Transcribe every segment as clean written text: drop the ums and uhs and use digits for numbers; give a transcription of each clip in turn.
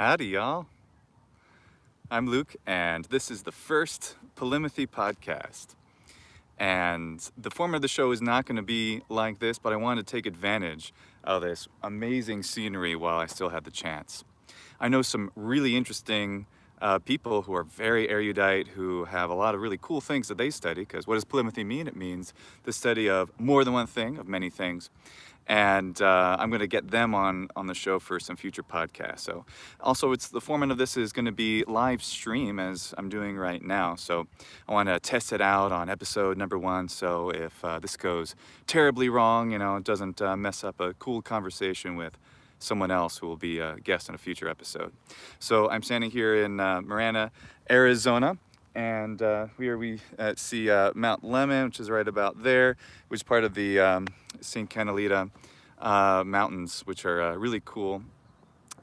Howdy, y'all. I'm Luke, and this is the first polýMATHY podcast. And the format of the show is not going to be like this, but I wanted to take advantage of this amazing scenery while I still had the chance. I know some really interesting people who are very erudite, who have a lot of really cool things that they study, because what does polýMATHY mean? It means the study of more than one thing, of many things. And I'm going to get them on the show for some future podcasts. So also, the format of this is going to be live stream, as I'm doing right now. So I want to test it out on episode number 1. So if this goes terribly wrong, it doesn't mess up a cool conversation with someone else who will be a guest on a future episode. So I'm standing here in Marana, Arizona. And here we see Mount Lemmon, which is right about there, which is part of the St. Catalina mountains, which are really cool,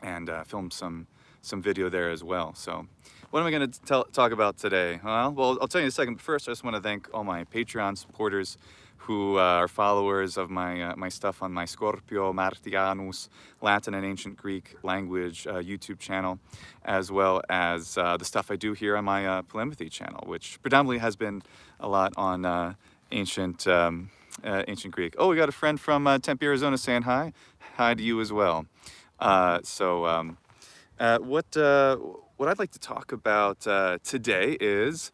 and filmed some video there as well. So what am I going to talk about today? Well, I'll tell you in a second, but first I just want to thank all my Patreon supporters who are followers of my stuff on my Scorpio Martianus Latin and Ancient Greek language YouTube channel, as well as the stuff I do here on my polýMATHY channel, which predominantly has been a lot on ancient Greek. Oh, we got a friend from Tempe, Arizona saying hi. Hi to you as well. What I'd like to talk about today is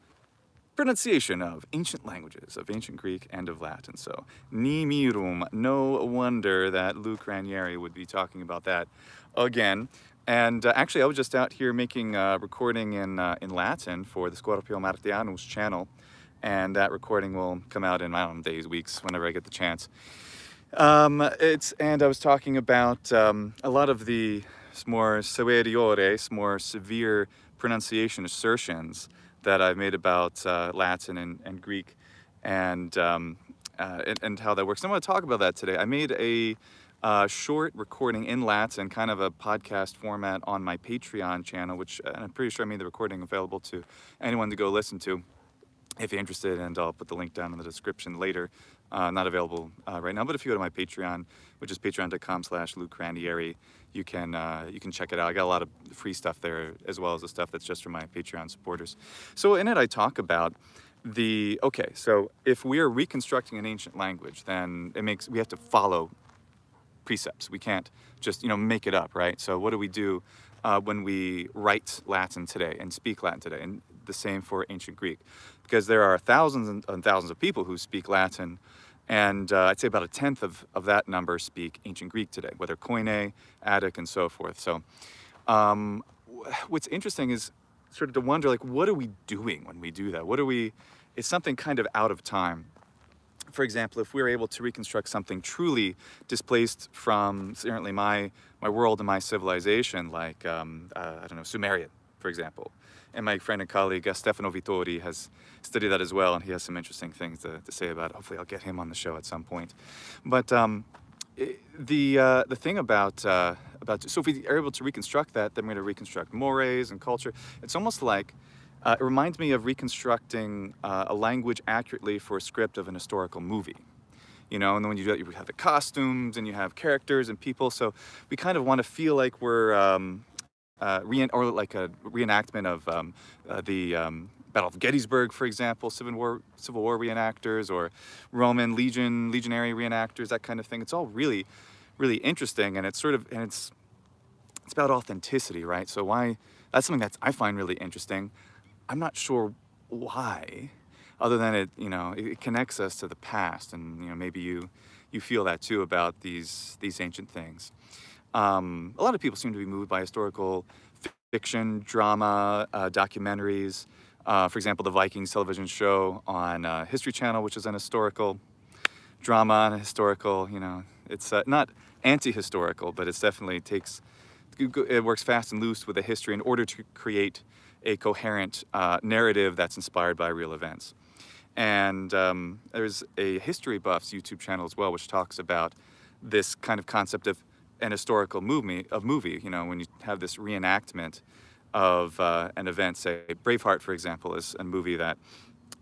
pronunciation of ancient languages, of ancient Greek and of Latin. So, nimirum, no wonder that Luke Ranieri would be talking about that again. And actually, I was just out here making a recording in Latin for the Scorpio Martianus channel, and that recording will come out in, I don't know, days, weeks, whenever I get the chance. And I was talking about a lot of the more superiores, more severe pronunciation assertions that I've made about Latin and Greek, and how that works. I want to talk about that today. I made a short recording in Latin, kind of a podcast format, on my Patreon channel, which I'm pretty sure I made the recording available to anyone to go listen to if you're interested, and I'll put the link down in the description later. Not available right now, but if you go to my Patreon, which is patreon.com/Luke Ranieri, you can check it out. I got a lot of free stuff there, as well as the stuff that's just for my Patreon supporters. So in it, I talk about so if we are reconstructing an ancient language, then we have to follow precepts. We can't just make it up, right? So what do we do when we write Latin today and speak Latin today? And the same for ancient Greek, because there are thousands and thousands of people who speak Latin, and I'd say about a tenth of that number speak ancient Greek today, whether Koine, Attic, and so forth. So what's interesting is sort of to wonder, like, what are we doing when we do that? It's something kind of out of time. For example, if we were able to reconstruct something truly displaced from certainly my world and my civilization, like, I don't know, Sumerian, for example. And my friend and colleague, Stefano Vittori, has studied that as well, and he has some interesting things to say about it. Hopefully I'll get him on the show at some point. But the thing about so if we are able to reconstruct that, then we're going to reconstruct mores and culture. It's almost like, it reminds me of reconstructing a language accurately for a script of an historical movie. And then when you do that, you have the costumes, and you have characters and people. So we kind of want to feel like we're like a reenactment of the Battle of Gettysburg, for example, Civil War reenactors, or Roman legionary reenactors, that kind of thing. It's all really, really interesting, and it's about authenticity, right? So that's something that I find really interesting. I'm not sure why, other than it connects us to the past, and maybe you feel that too about these ancient things. A lot of people seem to be moved by historical fiction, drama, documentaries. For example, the Vikings television show on History Channel, which is an historical drama and a historical, it's not anti-historical, but it's definitely it works fast and loose with the history in order to create a coherent narrative that's inspired by real events. And there's a History Buffs YouTube channel as well, which talks about this kind of concept of an historical movie, when you have this reenactment of an event. Say Braveheart, for example, is a movie that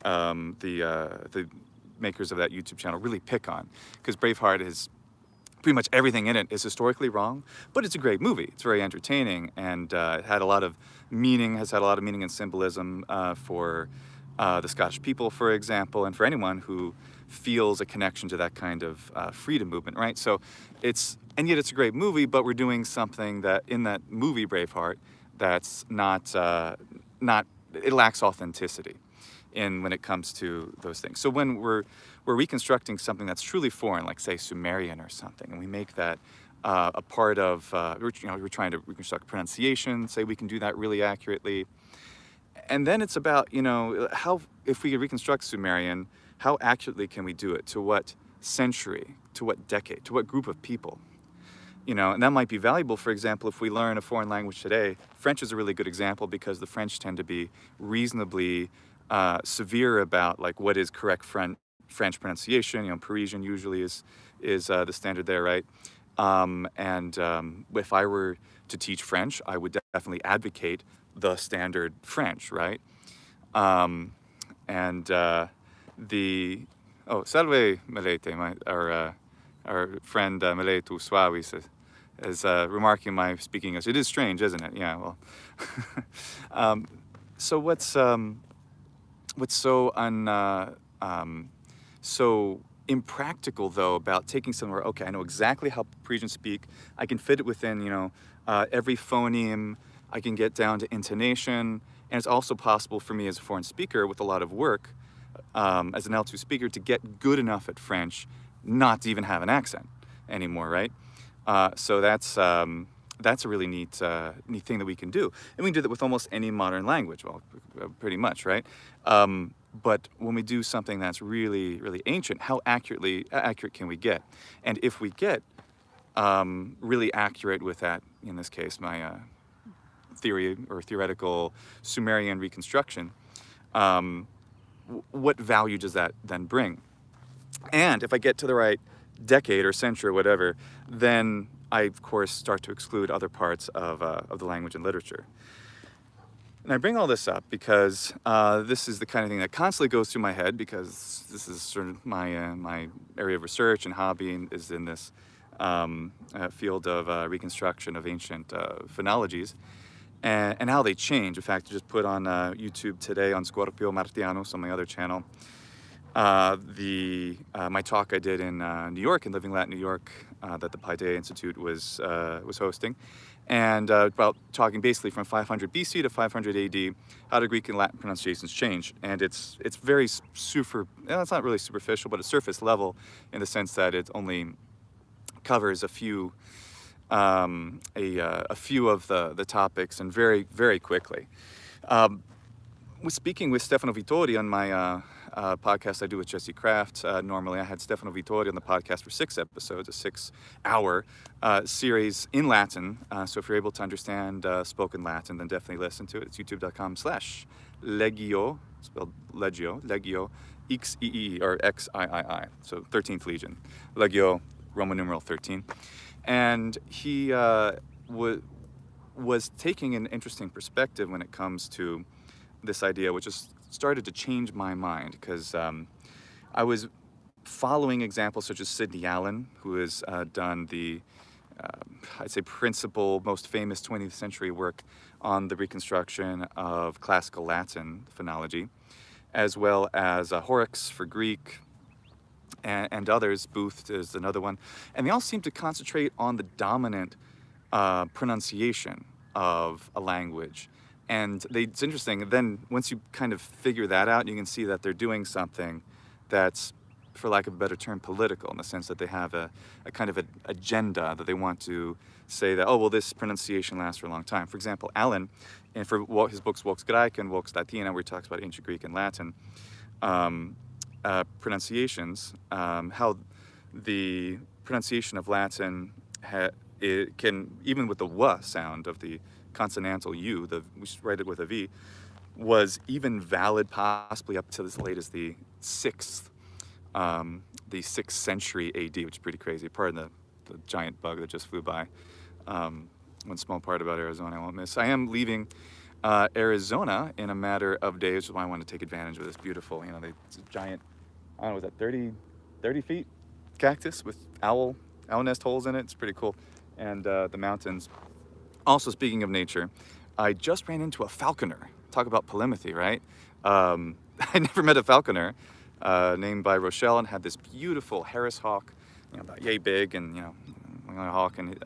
the makers of that YouTube channel really pick on, because Braveheart is pretty much everything in it is historically wrong, but it's a great movie. It's very entertaining, and it had a lot of meaning, has had a lot of meaning and symbolism for the Scottish people, for example, and for anyone who feels a connection to that kind of freedom movement, right? So and yet it's a great movie, but we're doing something that in that movie Braveheart that's not, it lacks authenticity when it comes to those things. So when we're reconstructing something that's truly foreign, like say Sumerian or something, and we make that a part of, we're trying to reconstruct pronunciation, say we can do that really accurately. And then it's about, if we could reconstruct Sumerian, how accurately can we do it? To what century? To what decade? To what group of people? And that might be valuable, for example, if we learn a foreign language today. French is a really good example because the French tend to be reasonably severe about like what is correct French pronunciation. Parisian usually is the standard there, right? If I were to teach French, I would definitely advocate the standard French, right? Salve Melete, our friend Meletu Suavis is remarking my speaking English. It is strange, isn't it? Yeah, well. So what's so impractical though about taking somewhere, okay, I know exactly how Parisians speak, I can fit it within, every phoneme, I can get down to intonation, and it's also possible for me as a foreign speaker with a lot of work, as an L2 speaker, to get good enough at French not to even have an accent anymore, right? So that's a really neat thing that we can do. And we can do that with almost any modern language, well, pretty much, right? But when we do something that's really, really ancient, how accurate can we get? And if we get really accurate with that, in this case, my theory or theoretical Sumerian reconstruction, what value does that then bring? And if I get to the right decade or century or whatever, then I, of course, start to exclude other parts of the language and literature. And I bring all this up because this is the kind of thing that constantly goes through my head, because this is sort of my area of research and hobby is in this field of reconstruction of ancient phonologies and how they change. In fact, I just put on YouTube today on Scorpio Martianus on my other channel my talk I did in New York, in Living Latin New York, that the Paideia Institute was hosting, and about talking basically from 500 BC to 500 AD, how do Greek and Latin pronunciations change. And it's very it's not really superficial, but it's surface level in the sense that it only covers a few of the topics, and very, very quickly. Was speaking with Stefano Vittori on my podcast I do with Jesse Kraft. Normally I had Stefano Vittori on the podcast for 6 episodes, a 6-hour series in Latin. So if you're able to understand spoken Latin, then definitely listen to it. It's youtube.com/Legio, spelled LegioXIII, or XIII, so 13th Legion. Legio, Roman numeral 13. And he was taking an interesting perspective when it comes to this idea, which has started to change my mind, because I was following examples such as Sidney Allen, who has done the, I'd say, principal, most famous 20th century work on the reconstruction of classical Latin phonology, as well as Horrocks for Greek, and others. Booth is another one. And they all seem to concentrate on the dominant pronunciation of a language. And it's interesting, then once you kind of figure that out, you can see that they're doing something that's, for lack of a better term, political, in the sense that they have a kind of an agenda that they want to say that, oh, well, this pronunciation lasts for a long time. For example, Allen, and for his books Vōcēs and Vōcēs, where he talks about ancient Greek and Latin pronunciations, how the pronunciation of Latin it can, even with the w sound of the consonantal U, we write it with a V, was even valid possibly up to as late as the 6th century AD, which is pretty crazy. Pardon the giant bug that just flew by. One small part about Arizona I won't miss. I am leaving Arizona in a matter of days, which is why I want to take advantage of this beautiful, it's a giant, I don't know, was that 30 feet cactus with owl owl nest holes in it. It's pretty cool. And the mountains. Also, speaking of nature, I just ran into a falconer. Talk about polýMATHY, right? I never met a falconer named by Rochelle, and had this beautiful Harris hawk, about yay big, and a hawk, and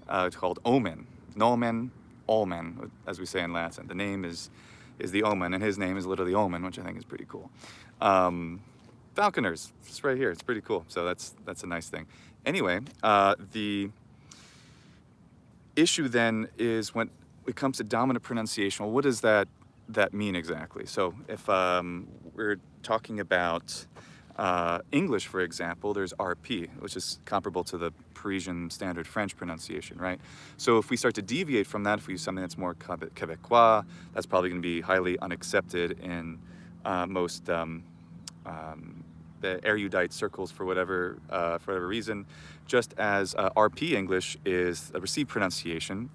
it's called omen, nomen, omen, as we say in Latin. The name is the omen, and his name is literally omen, which I think is pretty cool. Falconers, just right here. It's pretty cool. So that's a nice thing. Anyway, the issue then is when it comes to dominant pronunciation. Well, what does that mean exactly? So if we're talking about English, for example, there's RP, which is comparable to the Parisian standard French pronunciation, right? So if we start to deviate from that, if we use something that's more Quebecois, that's probably going to be highly unaccepted in most the erudite circles for whatever reason. Just as RP English is a received pronunciation,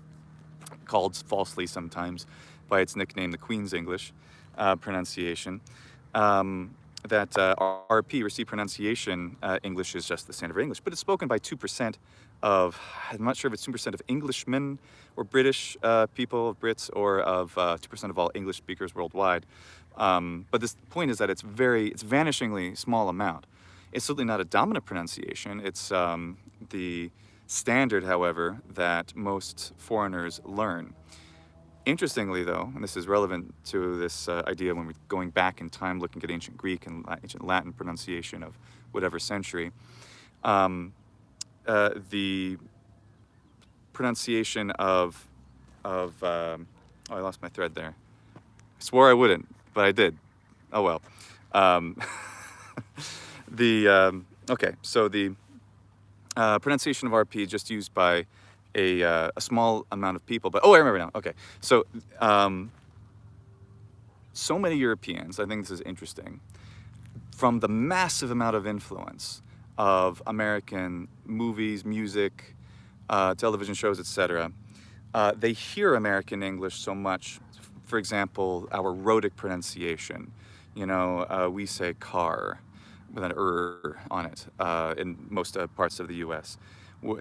called falsely sometimes by its nickname, the Queen's English pronunciation. That RP, received pronunciation English, is just the standard English, but it's spoken by 2% of, I'm not sure if it's 2% of Englishmen or British people, Brits, or of 2% of all English speakers worldwide. But this point is that it's vanishingly small amount. It's certainly not a dominant pronunciation. It's the standard, however, that most foreigners learn. Interestingly, though, and this is relevant to this idea when we're going back in time, looking at ancient Greek and ancient Latin pronunciation of whatever century, the pronunciation of oh, I lost my thread there. I swore I wouldn't, but I did. Oh well. Okay, so the pronunciation of RP just used by a small amount of people, but I remember now. Okay, so so many Europeans, I think this is interesting, from the massive amount of influence of American movies, music, television shows, etc. They hear American English so much. For example, our rhotic pronunciation. We say car with an on it in most parts of the U.S.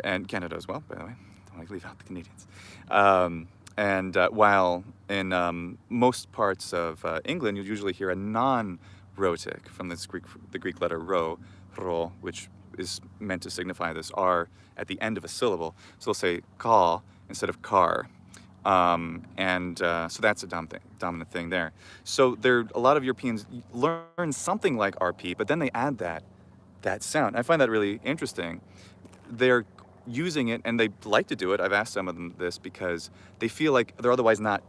and Canada as well, by the way. Don't want to leave out the Canadians. While in most parts of England, you'll usually hear a non-rhotic from the Greek letter ro, which is meant to signify this R at the end of a syllable. So they'll say ka instead of car. So that's a dominant thing there. So a lot of Europeans learn something like RP, but then they add that sound. I find that really interesting. They're using it, and they like to do it. I've asked some of them this because they feel like they're otherwise not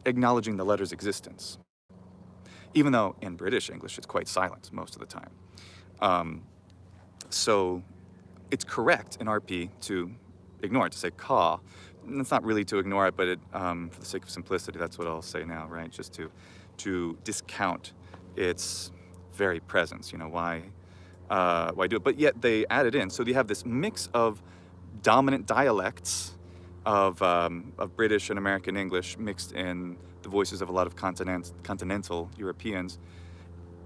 acknowledging the letter's existence, even though in British English it's quite silent most of the time. So it's correct in RP to ignore it, to say ka. And it's not really to ignore it, but for the sake of simplicity, that's what I'll say now, right? Just to discount its very presence. Why do it? But yet they add it in. So you have this mix of dominant dialects of British and American English mixed in the voices of a lot of continental Europeans,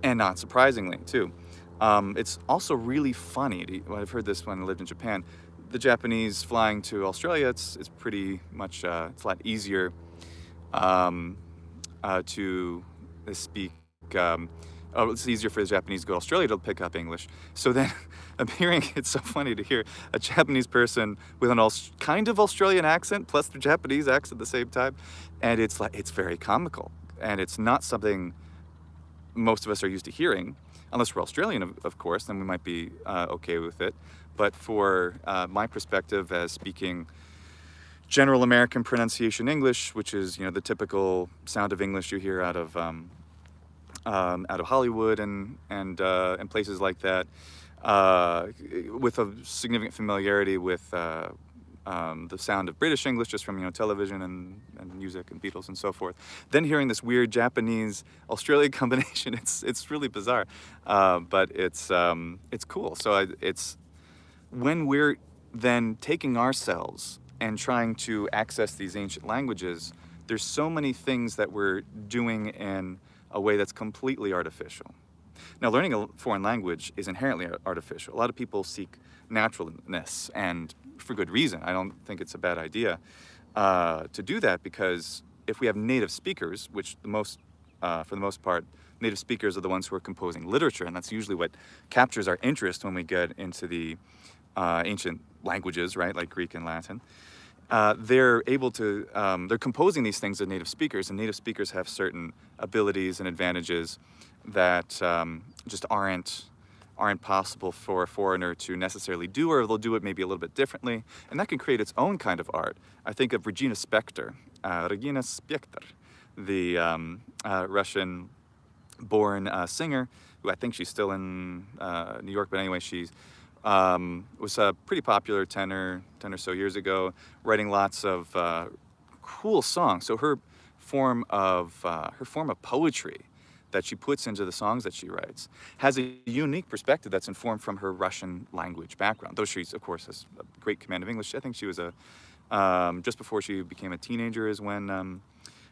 and not surprisingly, too. It's also really funny. I've heard this when I lived in Japan. The Japanese flying to Australia, it's pretty much it's a lot easier to speak. It's easier for the Japanese to go to Australia to pick up English. So then I'm hearing, it's so funny to hear a Japanese person with an kind of Australian accent plus the Japanese accent at the same time, and it's very comical, and it's not something most of us are used to hearing, unless we're Australian, of course, then we might be okay with it. But for my perspective as speaking general American pronunciation English, which is the typical sound of English you hear out of Hollywood and places like that, with a significant familiarity with the sound of British English just from television and music and Beatles and so forth. Then hearing this weird Japanese Australian combination, it's really bizarre, but it's cool. So it's when we're then taking ourselves and trying to access these ancient languages, there's so many things that we're doing in a way that's completely artificial. Now, learning a foreign language is inherently artificial. A lot of people seek naturalness, and for good reason. I don't think it's a bad idea to do that, because if we have native speakers, which for the most part, native speakers are the ones who are composing literature, and that's usually what captures our interest when we get into the ancient languages, right, like Greek and Latin. They're able to, they're composing these things as native speakers, and native speakers have certain abilities and advantages that just aren't possible for a foreigner to necessarily do, or they'll do it maybe a little bit differently, and that can create its own kind of art. I think of Regina Spektor, the Russian-born singer, who I think she's still in New York, but anyway, she was a pretty popular 10 or so years ago, writing lots of cool songs. So her form of poetry that she puts into the songs that she writes has a unique perspective that's informed from her Russian language background. Though she's, of course, has a great command of English. I think she was just before she became a teenager is when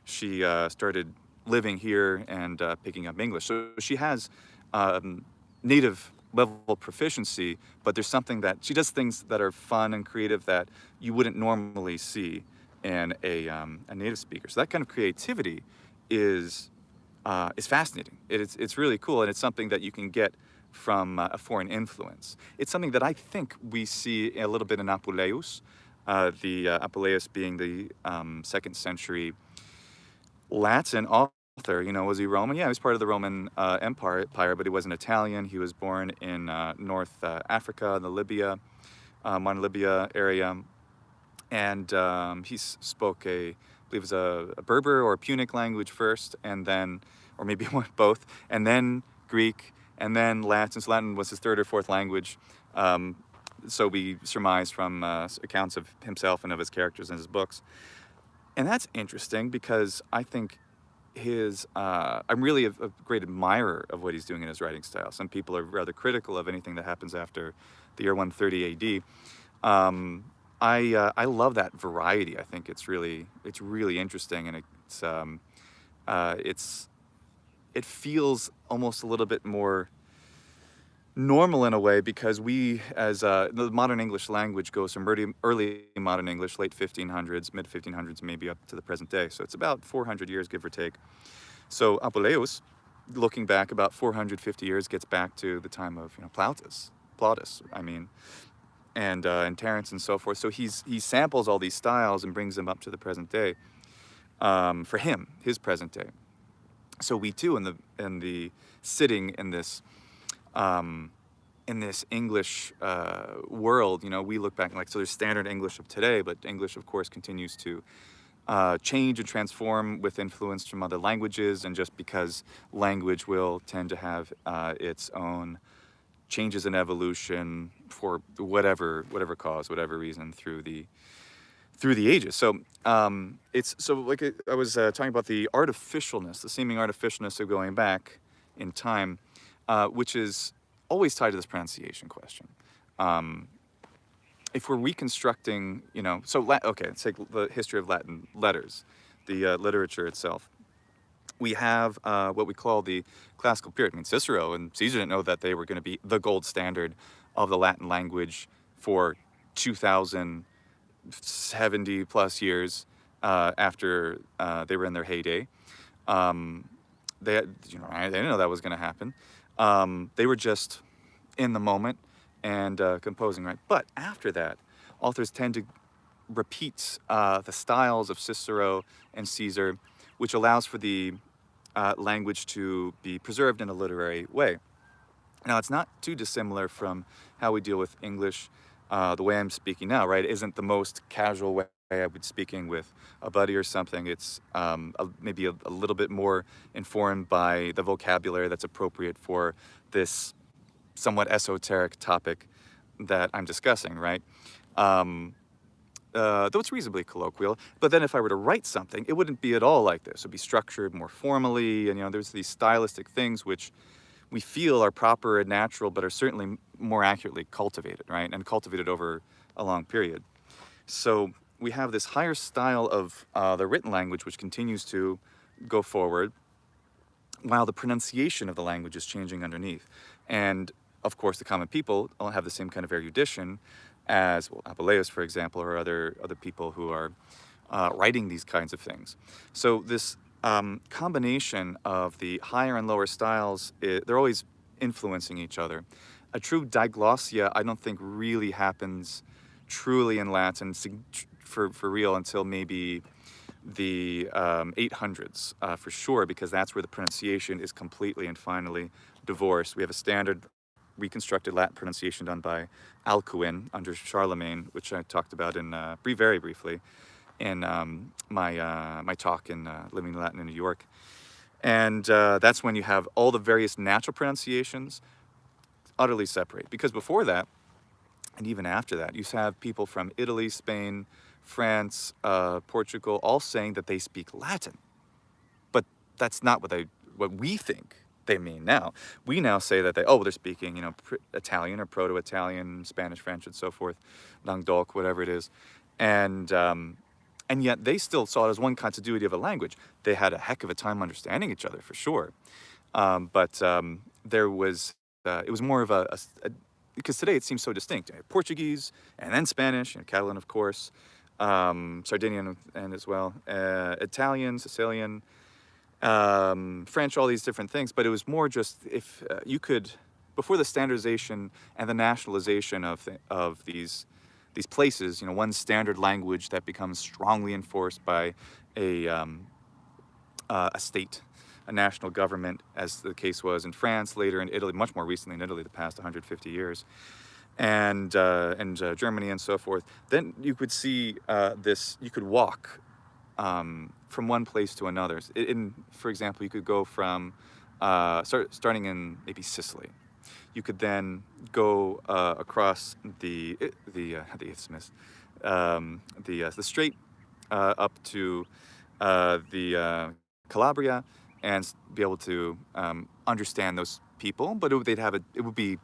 she started living here and picking up English. So she has native level proficiency, but there's something that she does, things that are fun and creative that you wouldn't normally see in a native speaker. So that kind of creativity is fascinating. It's really cool, and it's something that you can get from a foreign influence. It's something that I think we see a little bit in Apuleius, Apuleius being the 2nd century Latin author. You know, was he Roman? Yeah, he was part of the Roman Empire, but he wasn't Italian. He was born in North Africa, the modern Libya area, and he spoke I believe it was a Berber or a Punic language first, and then, or maybe both, and then Greek, and then Latin. So Latin was his 3rd or 4th language. So we surmise from accounts of himself and of his characters in his books. And that's interesting because I think I'm really a great admirer of what he's doing in his writing style. Some people are rather critical of anything that happens after the year 130 AD. I love that variety. I think it's really interesting, and it feels almost a little bit more normal in a way, because we, as the modern English language goes from early modern English, late 1500s, mid 1500s, maybe up to the present day. So it's about 400 years, give or take. So Apuleius, looking back about 450 years, gets back to the time of Plautus, and Terence and so forth. So he samples all these styles and brings them up to the present day. For him, his present day. So we too, in the sitting in this English world, we look back and so there's standard English of today, but English, of course, continues to change and transform with influence from other languages, and just because language will tend to have its own changes in evolution for whatever cause, whatever reason, through the ages. So like I was talking about the artificialness, the seeming artificialness of going back in time, which is always tied to this pronunciation question. If we're reconstructing, let's take the history of Latin letters, the literature itself. We have what we call the classical period. Cicero and Caesar didn't know that they were going to be the gold standard of the Latin language for 2,070 plus years after they were in their heyday. They didn't know that was going to happen. They were just in the moment and composing, right? But after that, authors tend to repeat the styles of Cicero and Caesar, which allows for the language to be preserved in a literary way. Now, it's not too dissimilar from how we deal with English. The way I'm speaking now, right, isn't the most casual way I would be speaking with a buddy or something. It's maybe a little bit more informed by the vocabulary that's appropriate for this somewhat esoteric topic that I'm discussing, right? Though it's reasonably colloquial. But then if I were to write something, it wouldn't be at all like this. It would be structured more formally, and there's these stylistic things which we feel are proper and natural, but are certainly more accurately cultivated, right? And cultivated over a long period. So we have this higher style of the written language, which continues to go forward, while the pronunciation of the language is changing underneath. And of course, the common people don't have the same kind of erudition as, well, Apuleius, for example, or other people who are writing these kinds of things. So this combination of the higher and lower styles, they're always influencing each other. A true diglossia, I don't think really happens truly in Latin for real until maybe the 800s for sure, because that's where the pronunciation is completely and finally divorced. We have a standard reconstructed Latin pronunciation done by Alcuin under Charlemagne, which I talked about in very briefly in my talk in Living Latin in New York. And that's when you have all the various natural pronunciations utterly separate. Because before that, and even after that, you have people from Italy, Spain, France, Portugal, all saying that they speak Latin. But that's not what we think they mean now. We now say that they're speaking, Italian or Proto-Italian, Spanish, French, and so forth, Languedoc, whatever it is. And yet they still saw it as one continuity of a language. They had a heck of a time understanding each other, for sure. But there was, it was more of because today it seems so distinct. Portuguese, and then Spanish, Catalan, of course, Sardinian, and as well, Italian, Sicilian, French, all these different things. But it was more just if you could, before the standardization and the nationalization of these places, one standard language that becomes strongly enforced by a state, a national government, as the case was in France, later in Italy, much more recently in Italy, the past 150 years, and Germany and so forth. Then you could see you could walk from one place to another. For example, you could go from, starting in maybe Sicily. You could then go across the isthmus, the strait up to the Calabria, and be able to understand those people. But it would be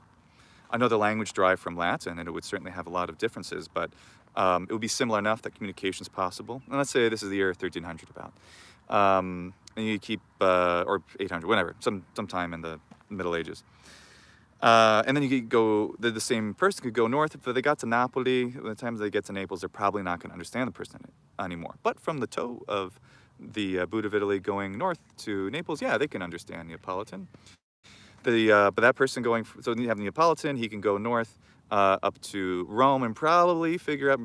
another language derived from Latin, and it would certainly have a lot of differences. But it would be similar enough that communication is possible. And let's say this is the year 1300 about, and you keep or 800, whatever, sometime in the Middle Ages. And then you could go, the same person could go north. If they got to Napoli, by the time they get to Naples, they're probably not going to understand the person anymore. But from the toe of the boot of Italy going north to Naples, yeah, they can understand Neapolitan. But that person so you have Neapolitan, he can go north up to Rome and probably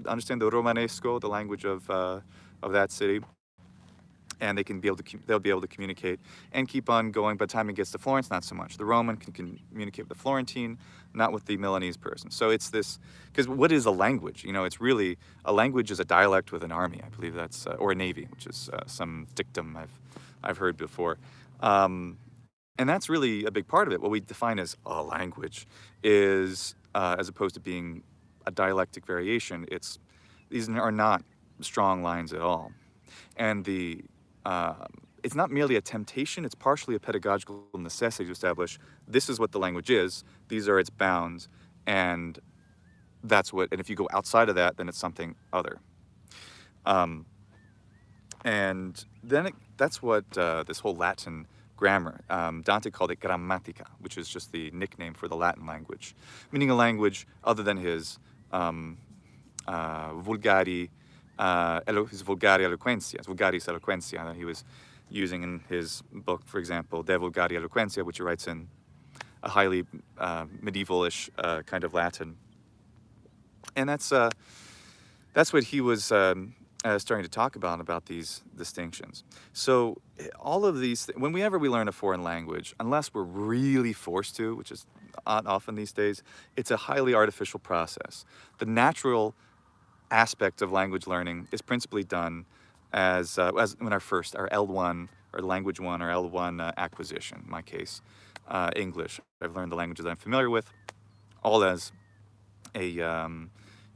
understand the Romanesco, the language of that city. And they'll be able to communicate and keep on going. By the time it gets to Florence, not so much. The Roman can communicate with the Florentine, not with the Milanese person. So it's this, because what is a language? It's really, a language is a dialect with an army. I believe that's, or a navy, which is some dictum I've heard before. And that's really a big part of it. What we define as a language is, as opposed to being a dialectic variation, these are not strong lines at all. And it's not merely a temptation, it's partially a pedagogical necessity to establish this is what the language is, these are its bounds, and and if you go outside of that, then it's something other. And then that's what this whole Latin grammar, Dante called it grammatica, which is just the nickname for the Latin language, meaning a language other than his vulgaris eloquentia that he was using in his book, for example, De Vulgari Eloquentia, which he writes in a highly medievalish kind of Latin. And that's what he was starting to talk about these distinctions. So all of these, whenever we learn a foreign language, unless we're really forced to, which is not often these days, it's a highly artificial process. The natural aspect of language learning is principally done as when our L1 or language 1 or L1 acquisition. In my case, English. I've learned the languages I'm familiar with, all as a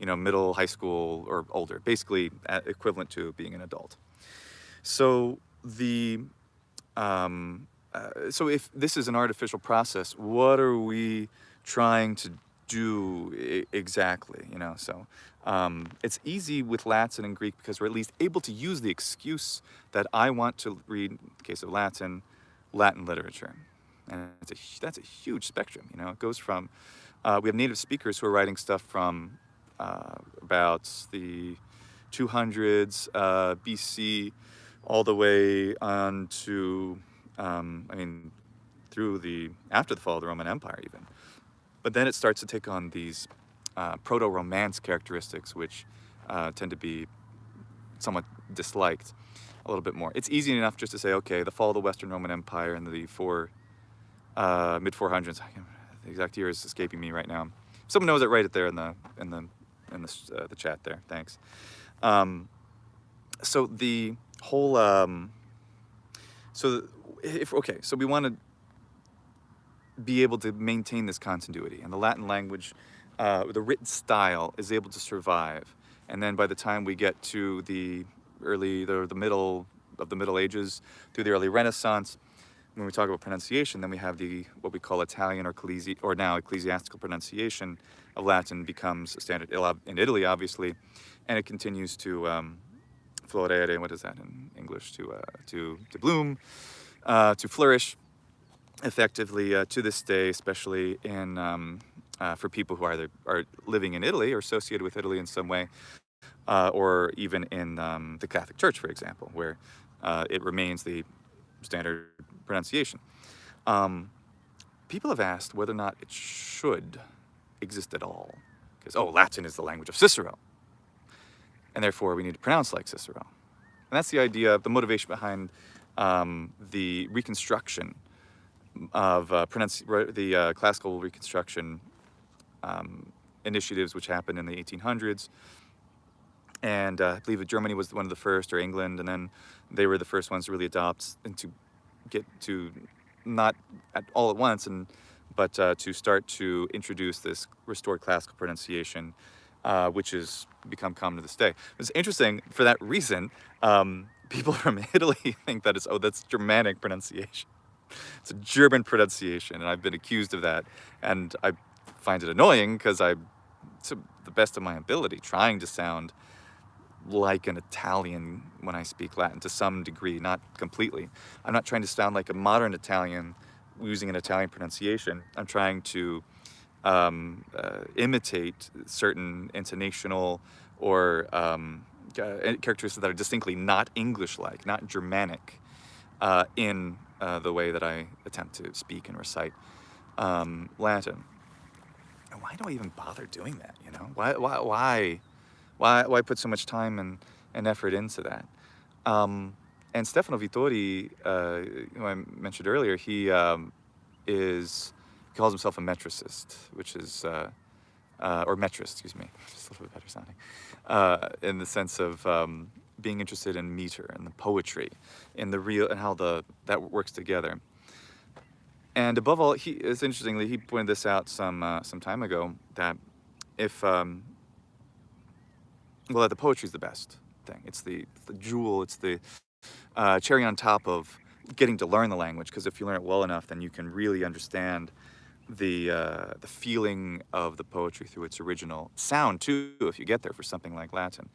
middle, high school, or older, basically equivalent to being an adult. So so if this is an artificial process, what are we trying to do exactly? So it's easy with Latin and Greek because we're at least able to use the excuse that I want to read, in the case of Latin, Latin literature. And that's a huge spectrum, you know. It goes from, we have native speakers who are writing stuff from about the 200s BC all the way on to, after the fall of the Roman Empire even. But then it starts to take on these proto-Romance characteristics, which tend to be somewhat disliked a little bit more. It's easy enough just to say, okay, the fall of the Western Roman Empire in the mid-400s. The exact year is escaping me right now. If someone knows it, write it there in the chat there. Thanks. So the whole so we want to be able to maintain this continuity, and the Latin language, the written style, is able to survive. And then by the time we get to the middle of the Middle Ages, through the early Renaissance, when we talk about pronunciation, then we have what we call Italian or now ecclesiastical pronunciation of Latin becomes a standard in Italy, obviously, and it continues to florere. What is that in English? To bloom, to flourish, effectively to this day, especially in for people who either are living in Italy or associated with Italy in some way, or even in the Catholic Church, for example, where it remains the standard pronunciation. People have asked whether or not it should exist at all, because Latin is the language of Cicero, and therefore we need to pronounce like Cicero. And that's the idea, the motivation behind the reconstruction of the classical reconstruction initiatives, which happened in the 1800s. And I believe that Germany was one of the first, or England, and then they were the first ones to really adopt and to get to, not all at once, but to start to introduce this restored classical pronunciation, which has become common to this day. It's interesting for that reason. People from Italy think that that's Germanic pronunciation. It's a German pronunciation, and I've been accused of that, and I find it annoying because to the best of my ability, trying to sound like an Italian when I speak Latin to some degree, not completely. I'm not trying to sound like a modern Italian using an Italian pronunciation. I'm trying to imitate certain intonational or characteristics that are distinctly not English-like, not Germanic, in the way that I attempt to speak and recite Latin. And why do I even bother doing that, you know? Why put so much time and effort into that? And Stefano Vittori, who I mentioned earlier, he calls himself a metricist, which is, or metrist, excuse me, just a little bit better sounding, in the sense of being interested in meter and the poetry, in the real, and how that works together. And above all, interestingly, he pointed this out some time ago, that that the poetry is the best thing. It's the jewel, it's the cherry on top of getting to learn the language, because if you learn it well enough, then you can really understand the feeling of the poetry through its original sound too, if you get there for something like Latin.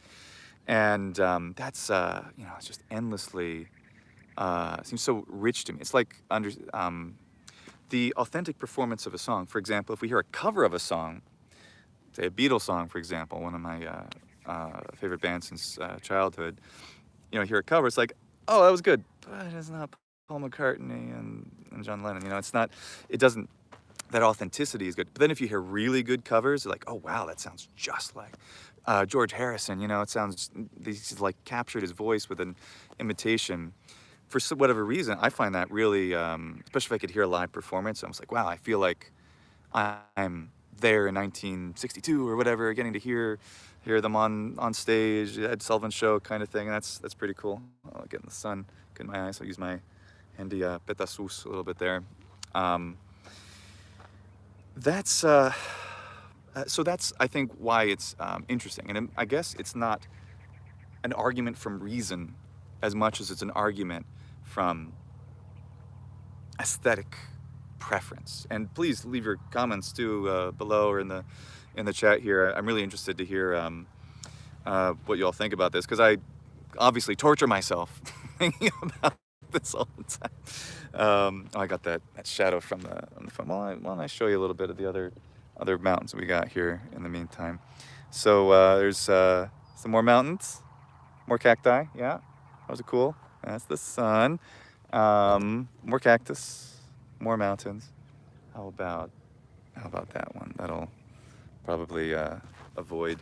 And that's, it's just endlessly, seems so rich to me. It's like the authentic performance of a song. For example, if we hear a cover of a song, say a Beatles song, for example, one of my favorite bands since childhood, hear a cover, it's like, oh, that was good, but it's not Paul McCartney and John Lennon. That authenticity is good. But then if you hear really good covers, you're like, oh wow, that sounds just like George Harrison. It sounds, he's like captured his voice with an imitation. For whatever reason, I find that really, especially if I could hear a live performance, I was like, wow, I feel like I'm there in 1962 or whatever, getting to hear them on stage, Ed Sullivan show kind of thing, and that's pretty cool. I'll get in the sun, get in my eyes, I'll use my handy petasus a little bit there. So that's, I think, why it's interesting. And I guess it's not an argument from reason as much as it's an argument from aesthetic preference. And please leave your comments too below or in the chat here. I'm really interested to hear what you all think about this, because I obviously torture myself thinking about this all the time. Oh, I got that shadow from on the phone. Why don't I show you a little bit of the other mountains we got here in the meantime. So there's some more mountains, more cacti. Yeah, those are cool. That's the sun. More cactus, more mountains. How about that one? That'll probably avoid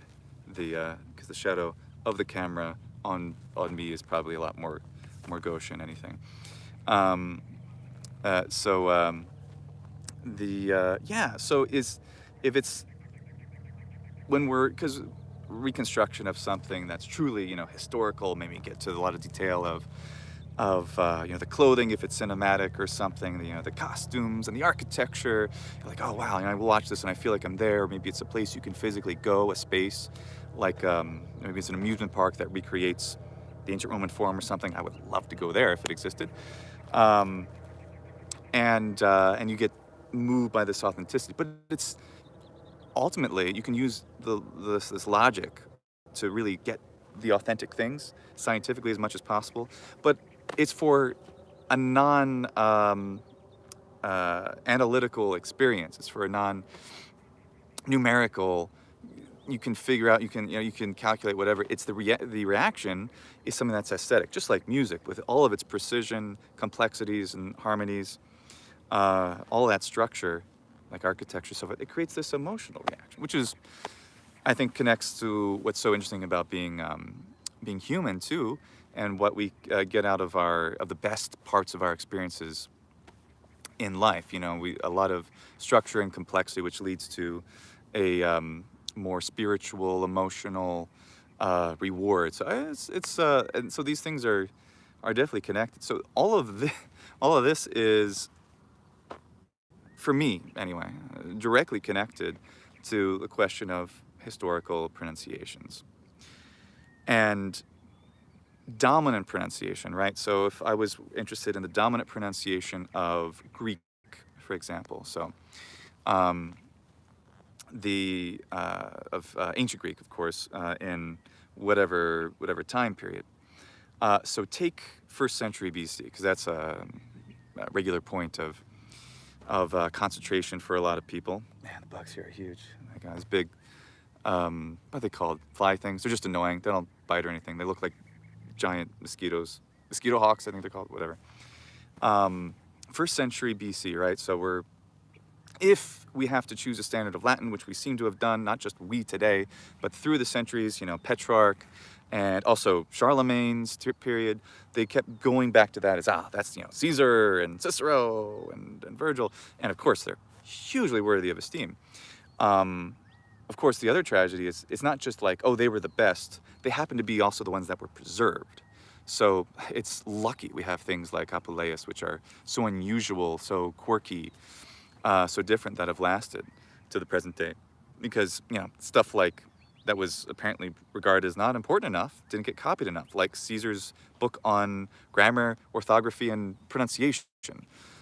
the because the shadow of the camera on me is probably a lot more gauche than anything. So if it's when we're, because reconstruction of something that's truly, you know, historical, maybe get to a lot of detail of you know, the clothing, if it's cinematic or something, you know, the costumes and the architecture. You're like, oh wow, and I will watch this and I feel like I'm there. Or maybe it's a place you can physically go, a space like maybe it's an amusement park that recreates the ancient Roman Forum or something. I would love to go there if it existed. And you get moved by this authenticity, but it's ultimately you can use this logic to really get the authentic things scientifically as much as possible, but it's for a non-analytical experience. It's for a non-numerical. You can figure out. You can calculate whatever. It's the reaction is something that's aesthetic, just like music with all of its precision, complexities, and harmonies. All that structure, like architecture, so it creates this emotional reaction, which is, I think, connects to what's so interesting about being human too, and what we get out of the best parts of our experiences in life. You know, a lot of structure and complexity, which leads to a more spiritual, emotional reward. So and so these things are definitely connected. So all of this is, for me anyway, directly connected to the question of historical pronunciations and dominant pronunciation, right? So if I was interested in the dominant pronunciation of Greek, for example, so ancient Greek, of course, in whatever time period. So take 1st century BC, because that's a regular point of concentration for a lot of people. Man, the bugs here are huge. Oh my God, it's big. What are they called? Fly things. They're just annoying. They don't bite or anything. They look like giant mosquitoes. Mosquito hawks, I think they're called, whatever. 1st century BC, right? So if we have to choose a standard of Latin, which we seem to have done, not just we today, but through the centuries, you know, Petrarch and also Charlemagne's period, they kept going back to that as, that's, you know, Caesar and Cicero and Virgil. And of course, they're hugely worthy of esteem. Of course, the other tragedy is it's not just like, oh, they were the best. They happen to be also the ones that were preserved. So it's lucky we have things like Apuleius, which are so unusual, so quirky, so different, that have lasted to the present day. Because, you know, stuff like that was apparently regarded as not important enough didn't get copied enough, like Caesar's book on grammar, orthography, and pronunciation.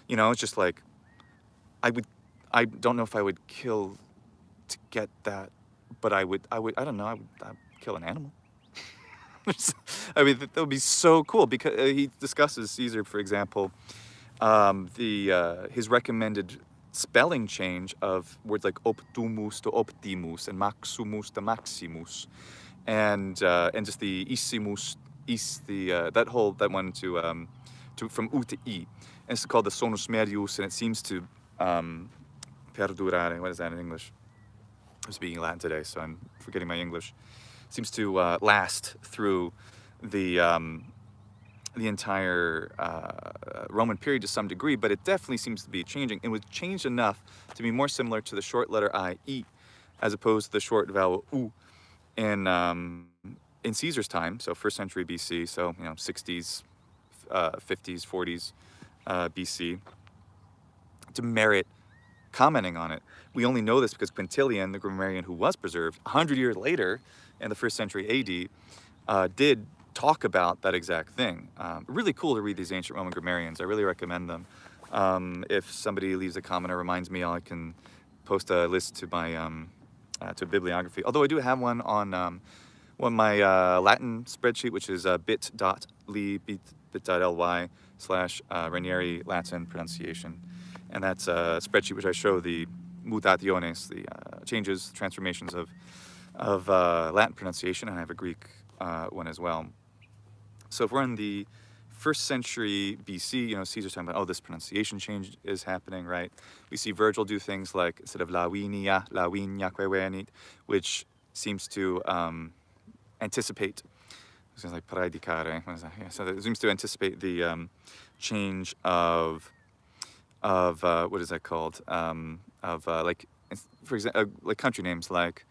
You know, it's just like, I don't know if I would kill to get that, but I don't know, I'd kill an animal. I mean, that would be so cool, because he discusses Caesar, for example, his recommended spelling change of words like optumus to optimus and maximus to maximus, and just the issimus, that one to from u to e, and it's called the sonus medius, and it seems to perdurare. What is that in English? I'm speaking Latin today, so I'm forgetting my English. Seems to last through the entire Roman period to some degree, but it definitely seems to be changing. It was changed enough to be more similar to the short letter I, E, as opposed to the short vowel U in Caesar's time, so 1st century BC, so, you know, 60s, 50s, 40s BC, to merit commenting on it. We only know this because Quintilian, the grammarian who was preserved 100 years later in the 1st century AD, did talk about that exact thing. Really cool to read these ancient Roman grammarians. I really recommend them. If somebody leaves a comment or reminds me, I can post a list to my to bibliography. Although I do have one on my Latin spreadsheet, which is bit.ly bit.ly/Ranieri Latin pronunciation. And that's a spreadsheet which I show the mutationes, the changes, transformations of Latin pronunciation, and I have a Greek one as well. So if we're in the 1st century BC, Caesar's talking about, this pronunciation change is happening, right? We see Virgil do things like, instead of LLiNYC, quae, which seems to anticipate, like predicare, what is that? Yeah, so it seems to anticipate the change of what is that called? Like, for example, like country names like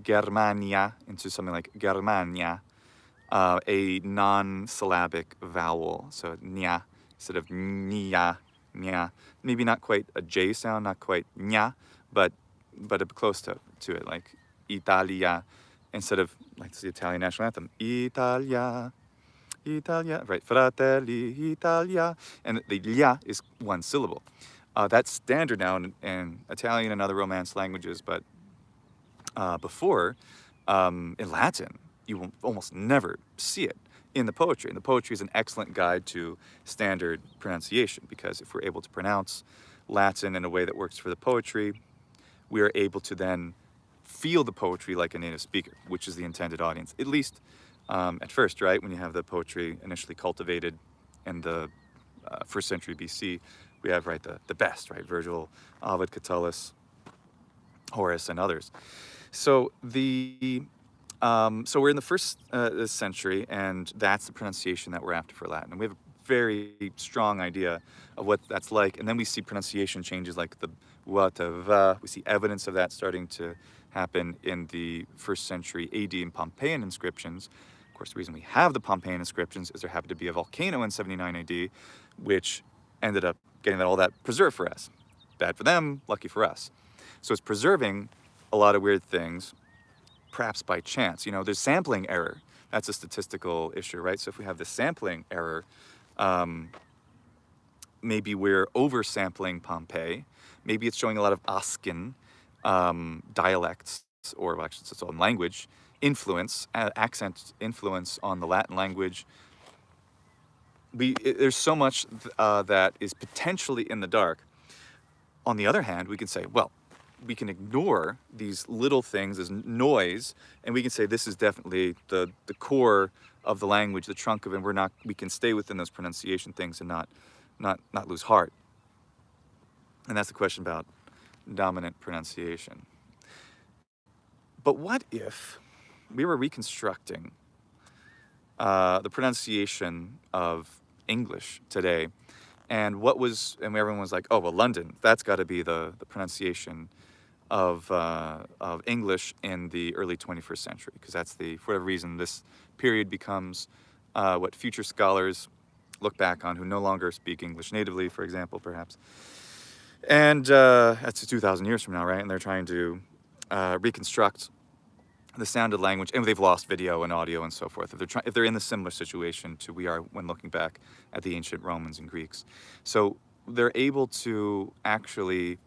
Germania into something like Germania, a non-syllabic vowel, so nya instead of nya, nya. Maybe not quite a J sound, not quite nya, but close to it, like Italia, instead of like the Italian national anthem, Italia, Italia, right? Fratelli Italia, and the lia is one syllable. That's standard now in Italian and other Romance languages, but before, in Latin, you will almost never see it in the poetry. And the poetry is an excellent guide to standard pronunciation, because if we're able to pronounce Latin in a way that works for the poetry, we are able to then feel the poetry like a native speaker, which is the intended audience, at least at first, right? When you have the poetry initially cultivated in the 1st century BC, we have, right, the best, right? Virgil, Ovid, Catullus, Horace, and others. So so we're in the 1st century, and that's the pronunciation that we're after for Latin. And we have a very strong idea of what that's like. And then we see pronunciation changes like the wa to va. We see evidence of that starting to happen in the 1st century AD in Pompeian inscriptions. Of course, the reason we have the Pompeian inscriptions is there happened to be a volcano in 79 AD, which ended up getting all that preserved for us. Bad for them, lucky for us. So it's preserving a lot of weird things, perhaps by chance. There's sampling error. That's a statistical issue, right? So if we have the sampling error, maybe we're oversampling Pompeii. Maybe it's showing a lot of Ascan dialects, or actually it's its own language, influence, accent influence on the Latin language. There's so much that is potentially in the dark. On the other hand, we can say, well, we can ignore these little things as noise, and we can say this is definitely the core of the language, the trunk of it. We can stay within those pronunciation things and not lose heart. And that's the question about dominant pronunciation. But what if we were reconstructing the pronunciation of English today, and everyone was like, oh, well, London, that's got to be the pronunciation of English in the early 21st century, because that's for whatever reason, this period becomes what future scholars look back on who no longer speak English natively, for example, perhaps. And that's 2,000 years from now, right? And they're trying to reconstruct the sound of language, and they've lost video and audio and so forth. If they're in the similar situation to we are when looking back at the ancient Romans and Greeks. So they're able to actually,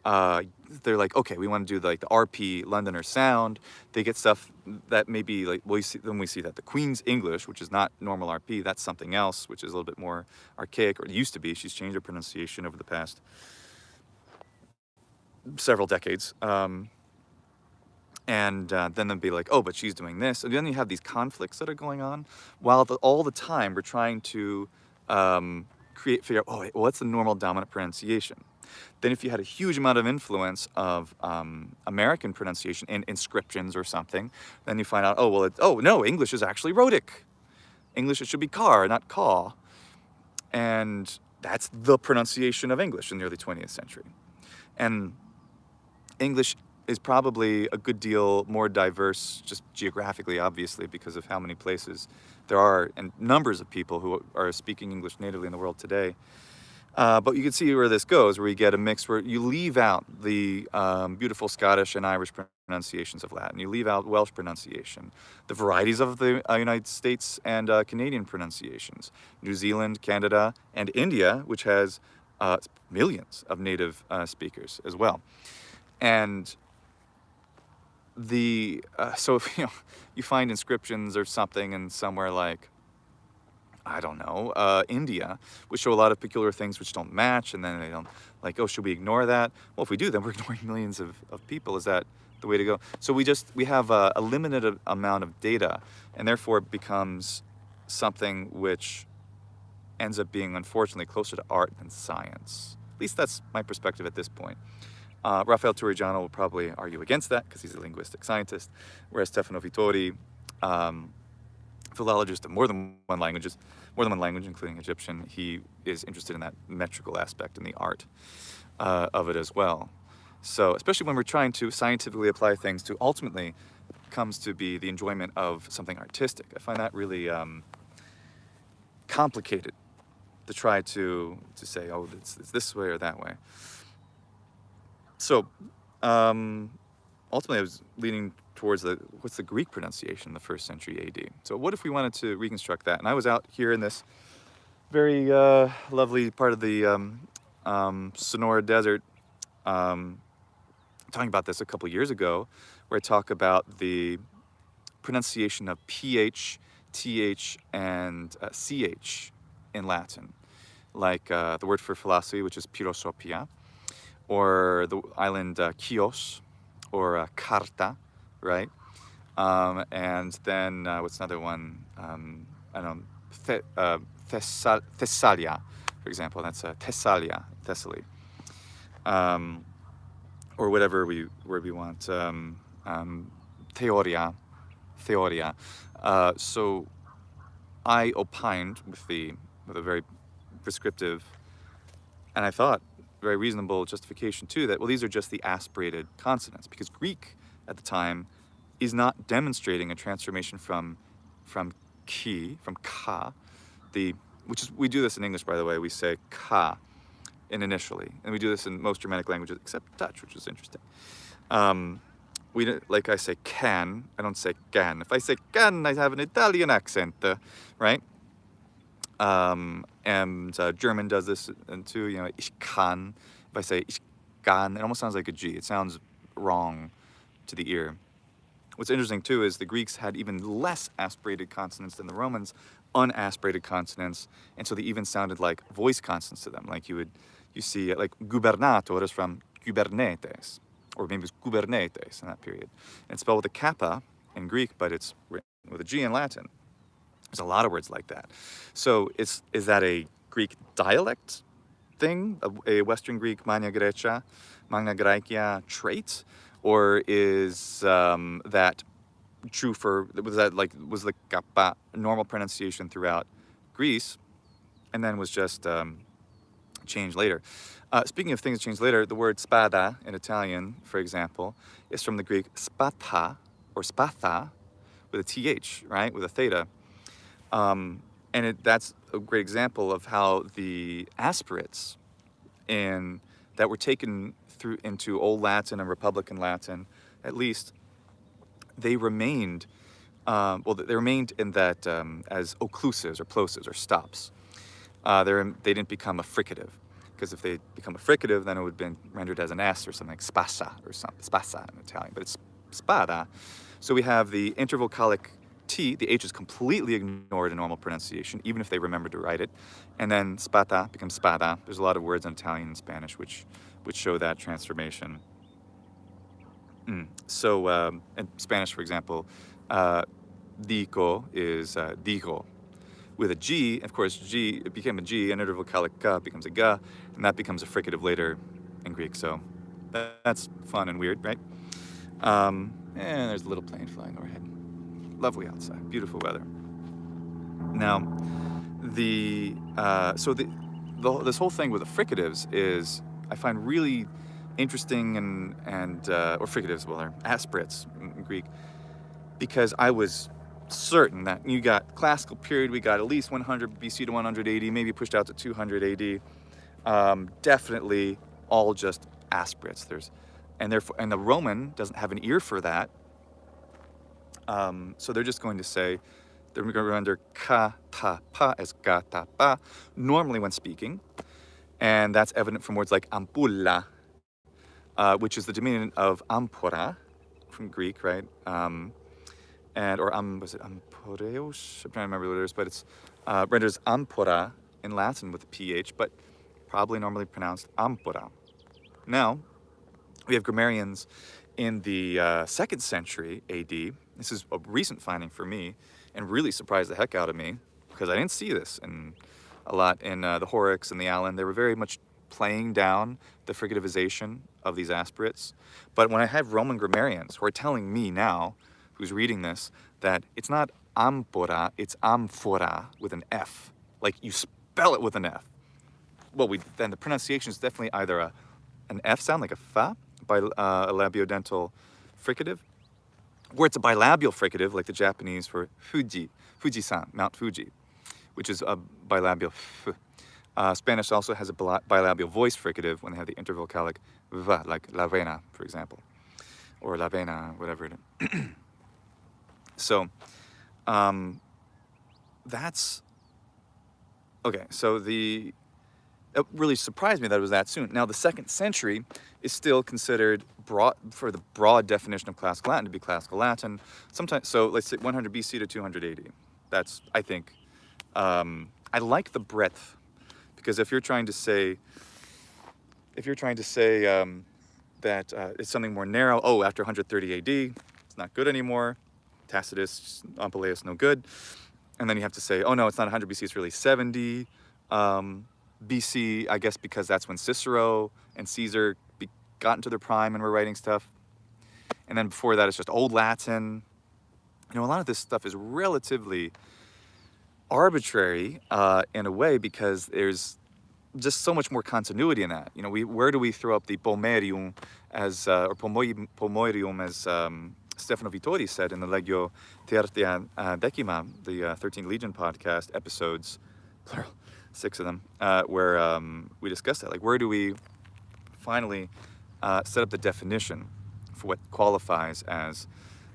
they're like, okay, we want to do the RP Londoner sound. They get stuff that maybe we see that the Queen's English, which is not normal RP, that's something else, which is a little bit more archaic, or it used to be. She's changed her pronunciation over the past several decades. And then they'll be like, oh, but she's doing this. And then you have these conflicts that are going on, while all the time we're trying to figure out, oh, wait, what's the normal dominant pronunciation? Then if you had a huge amount of influence of American pronunciation in inscriptions or something, then you find out, oh, no, English is actually rhotic. English, it should be car, not caw. And that's the pronunciation of English in the early 20th century. And English is probably a good deal more diverse, just geographically, obviously, because of how many places there are and numbers of people who are speaking English natively in the world today. But you can see where this goes, where you get a mix where you leave out the beautiful Scottish and Irish pronunciations of Latin. You leave out Welsh pronunciation, the varieties of the United States and Canadian pronunciations, New Zealand, Canada, and India, which has millions of native speakers as well. And so if you find inscriptions or something in somewhere like I don't know, India, which show a lot of peculiar things which don't match, and then they don't, like, oh, should we ignore that? Well, if we do, then we're ignoring millions of people. Is that the way to go? So we have a limited amount of data, and therefore it becomes something which ends up being, unfortunately, closer to art than science. At least that's my perspective at this point. Raffaele Torrigiano will probably argue against that because he's a linguistic scientist, whereas Stefano Vittori, philologist of more than one language, including Egyptian, he is interested in that metrical aspect and the art of it as well. So, especially when we're trying to scientifically apply things to ultimately comes to be the enjoyment of something artistic. I find that really complicated to try to say, oh, it's this way or that way. So, ultimately I was leaning towards what's the Greek pronunciation in the 1st century AD. So what if we wanted to reconstruct that? And I was out here in this very lovely part of the Sonora Desert talking about this a couple years ago, where I talk about the pronunciation of PH, TH, and CH in Latin, like the word for philosophy, which is philosophia, or the island Chios, or Carta, right? And then what's another one? I don't know, Thessalia, for example. That's Thessalia, Thessaly, or whatever word we want. Theoria. So I opined with a very prescriptive, and I thought very reasonable justification too, that, well, these are just the aspirated consonants, because Greek at the time is not demonstrating a transformation from ka, which is, we do this in English, by the way, we say ka initially, and we do this in most Germanic languages except Dutch, which is interesting. Like I say can, I don't say can. If I say can, I have an Italian accent, right? And German does this too, you know, ich kann. If I say ich kann, it almost sounds like a G. It sounds wrong to the ear. What's interesting too is the Greeks had even less aspirated consonants than the Romans, unaspirated consonants, and so they even sounded like voice consonants to them. Like you see, like gubernator is from gubernetes, or maybe it's gubernetes in that period. And it's spelled with a kappa in Greek, but it's written with a G in Latin. There's a lot of words like that. So is that a Greek dialect thing, a Western Greek Magna Graecia trait, or is that true was the kappa normal pronunciation throughout Greece, and then was just changed later? Speaking of things changed later, the word spada in Italian, for example, is from the Greek spatha or spatha with a th, right, with a theta. And that's a great example of how the aspirates that were taken through into Old Latin and Republican Latin, at least, they remained, they remained in that as occlusives or plosives or stops. They didn't become a fricative, because if they become a fricative, then it would have been rendered as an S or something like spassa or something, spassa in Italian, but it's spada. So we have the intervocalic T, the H is completely ignored in normal pronunciation, even if they remember to write it. And then spata becomes spada. There's a lot of words in Italian and Spanish which show that transformation. So in Spanish, for example, dico is digo. With a G, of course, G, it became a G, and intervocalic ga becomes a ga, and that becomes a fricative later in Greek. So that's fun and weird, right? And there's a little plane flying overhead. Lovely outside, beautiful weather. Now, this whole thing with the fricatives is, I find really interesting or fricatives, well, they're aspirates in Greek, because I was certain that you got classical period, we got at least 100 BC to 100 AD, maybe pushed out to 200 AD, definitely all just aspirates. And the Roman doesn't have an ear for that. So they're just going to say, they're going to render ka, ta, pa as ga, ta, pa, normally when speaking. And that's evident from words like ampulla, which is the diminutive of amphora from Greek, right? Was it amporeos? I'm trying to remember what it is, but it's renders ampora in Latin with a PH, but probably normally pronounced ampora. Now, we have grammarians in the 2nd century AD. This is a recent finding for me and really surprised the heck out of me because I didn't see this a lot in the Horrocks and the Allen. They were very much playing down the fricativization of these aspirates. But when I have Roman grammarians who are telling me now, who's reading this, that it's not ampora, it's amphora with an F. Like you spell it with an F. Well, then the pronunciation is definitely either an F sound, like a fa, by a labiodental fricative, or it's a bilabial fricative, like the Japanese for Fuji, Fuji-san, Mount Fuji, which is a bilabial f. Spanish also has a bilabial voice fricative when they have the intervocalic v, like la vena, for example, or la vena, whatever it is. So, that's, okay, so it really surprised me that it was that soon. Now, the 2nd century is still considered for the broad definition of classical Latin to be classical Latin. Sometimes, so let's say 100 BC to 200 AD. That's, I think, I like the breadth, because if you're trying to say that it's something more narrow, oh, after 130 AD, it's not good anymore. Tacitus, Apuleius, no good. And then you have to say, oh no, it's not 100 BC, it's really 70 BC, I guess because that's when Cicero and Caesar got into their prime and were writing stuff. And then before that, it's just Old Latin. You know, a lot of this stuff is relatively arbitrary in a way because there's just so much more continuity in that. You know, where do we throw up the pomerium as, or pomoerium as Stefano Vittori said in the LegioXIII, the 13th Legion podcast episodes, plural, 6 of them, where we discussed that. Like, where do we finally set up the definition for what qualifies as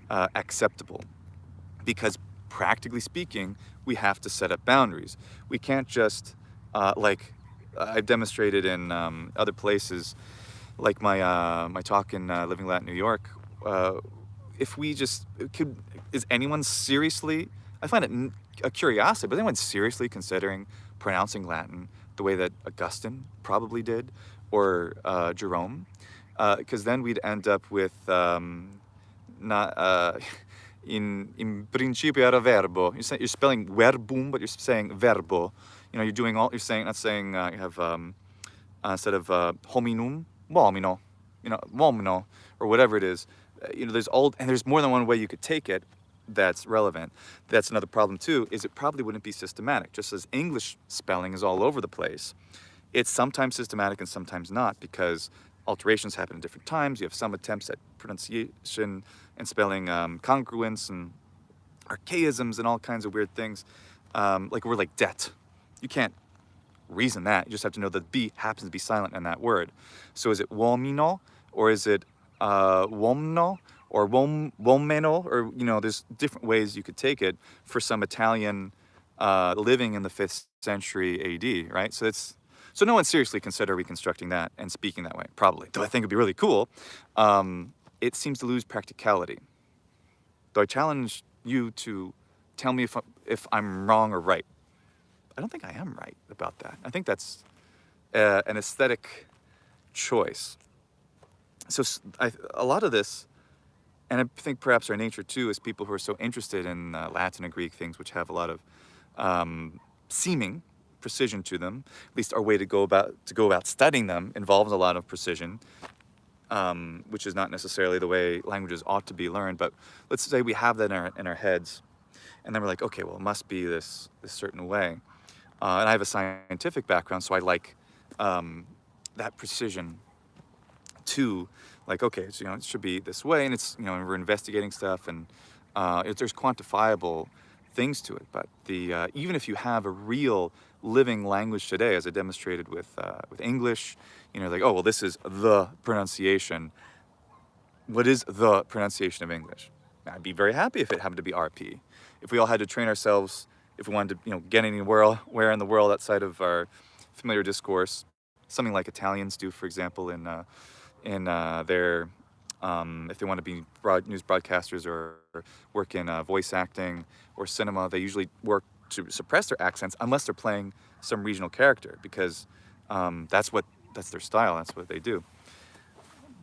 acceptable? Because practically speaking, we have to set up boundaries. We can't just, like I've demonstrated in other places, like my talk in Living Latin New York, if we just is anyone seriously, I find it a curiosity, but is anyone seriously considering pronouncing Latin the way that Augustine probably did, or Jerome? Because then we'd end up with not in principio era verbo. You're spelling verbum, but you're saying verbo. You know, you're doing all. You're saying not saying you have instead of hominum, vomino. You know, vomino or whatever it is. You know, there's more than one way you could take it that's relevant. That's another problem too, is it probably wouldn't be systematic. Just as English spelling is all over the place, it's sometimes systematic and sometimes not, because alterations happen at different times. You have some attempts at pronunciation and spelling congruence and archaisms and all kinds of weird things. Like a word like debt. You can't reason that. You just have to know that B happens to be silent in that word. So is it uomino, or is it uomno, or uomeno, or, you know, there's different ways you could take it for some Italian living in the 5th century AD, right? So no one seriously considered reconstructing that and speaking that way, probably. Though I think it'd be really cool. It seems to lose practicality. Though I challenge you to tell me if I'm wrong or right. I don't think I am right about that. I think that's an aesthetic choice. So a lot of this, and I think perhaps our nature too, is people who are so interested in Latin and Greek things, which have a lot of seeming precision to them. At least our way to go about studying them involves a lot of precision, which is not necessarily the way languages ought to be learned. But let's say we have that in our heads, and then we're like, okay, well, it must be this certain way. And I have a scientific background, so I like that precision too. Like, okay, so, you know, it should be this way, and it's, you know, we're investigating stuff, and there's quantifiable things to it. But even if you have a real living language today, as I demonstrated with English, you know, like, oh, well, this is the pronunciation. What is the pronunciation of English? I'd be very happy if it happened to be RP. If we all had to train ourselves, if we wanted to, you know, get anywhere in the world outside of our familiar discourse, something like Italians do, for example, in their, if they want to be news broadcasters or work in voice acting or cinema, they usually work to suppress their accents unless they're playing some regional character, because that's their style, that's what they do.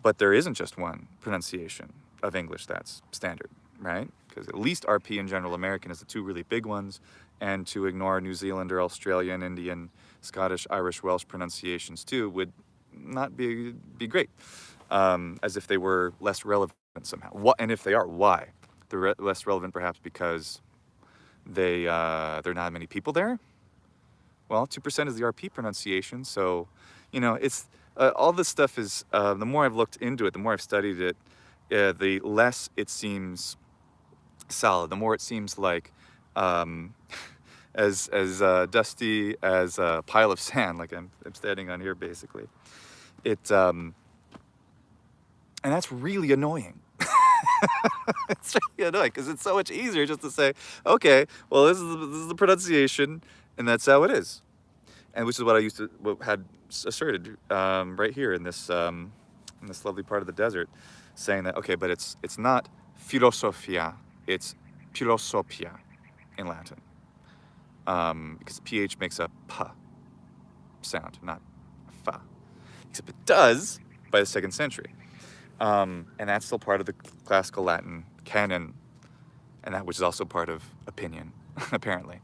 But there isn't just one pronunciation of English that's standard, right? Because at least RP and General American is the two really big ones, and to ignore New Zealander, Australian, Indian, Scottish, Irish, Welsh pronunciations too would not be great, as if they were less relevant somehow. And if they are, why? They're less relevant perhaps because there are not many people there. Well, 2% is the RP pronunciation, so it's all this stuff is. The more I've looked into it, the more I've studied it, the less it seems solid. The more it seems like as dusty as a pile of sand, like I'm standing on here basically. And that's really annoying. It's really annoying because it's so much easier just to say, okay, well, this is the pronunciation, and that's how it is. And which is what I had asserted right here in this lovely part of the desert, saying that, okay, but it's not philosophia, it's philosophia in Latin, because ph makes a p sound, not fa, except it does by the 2nd century. And that's still part of the classical Latin canon, and that which is also part of opinion, apparently.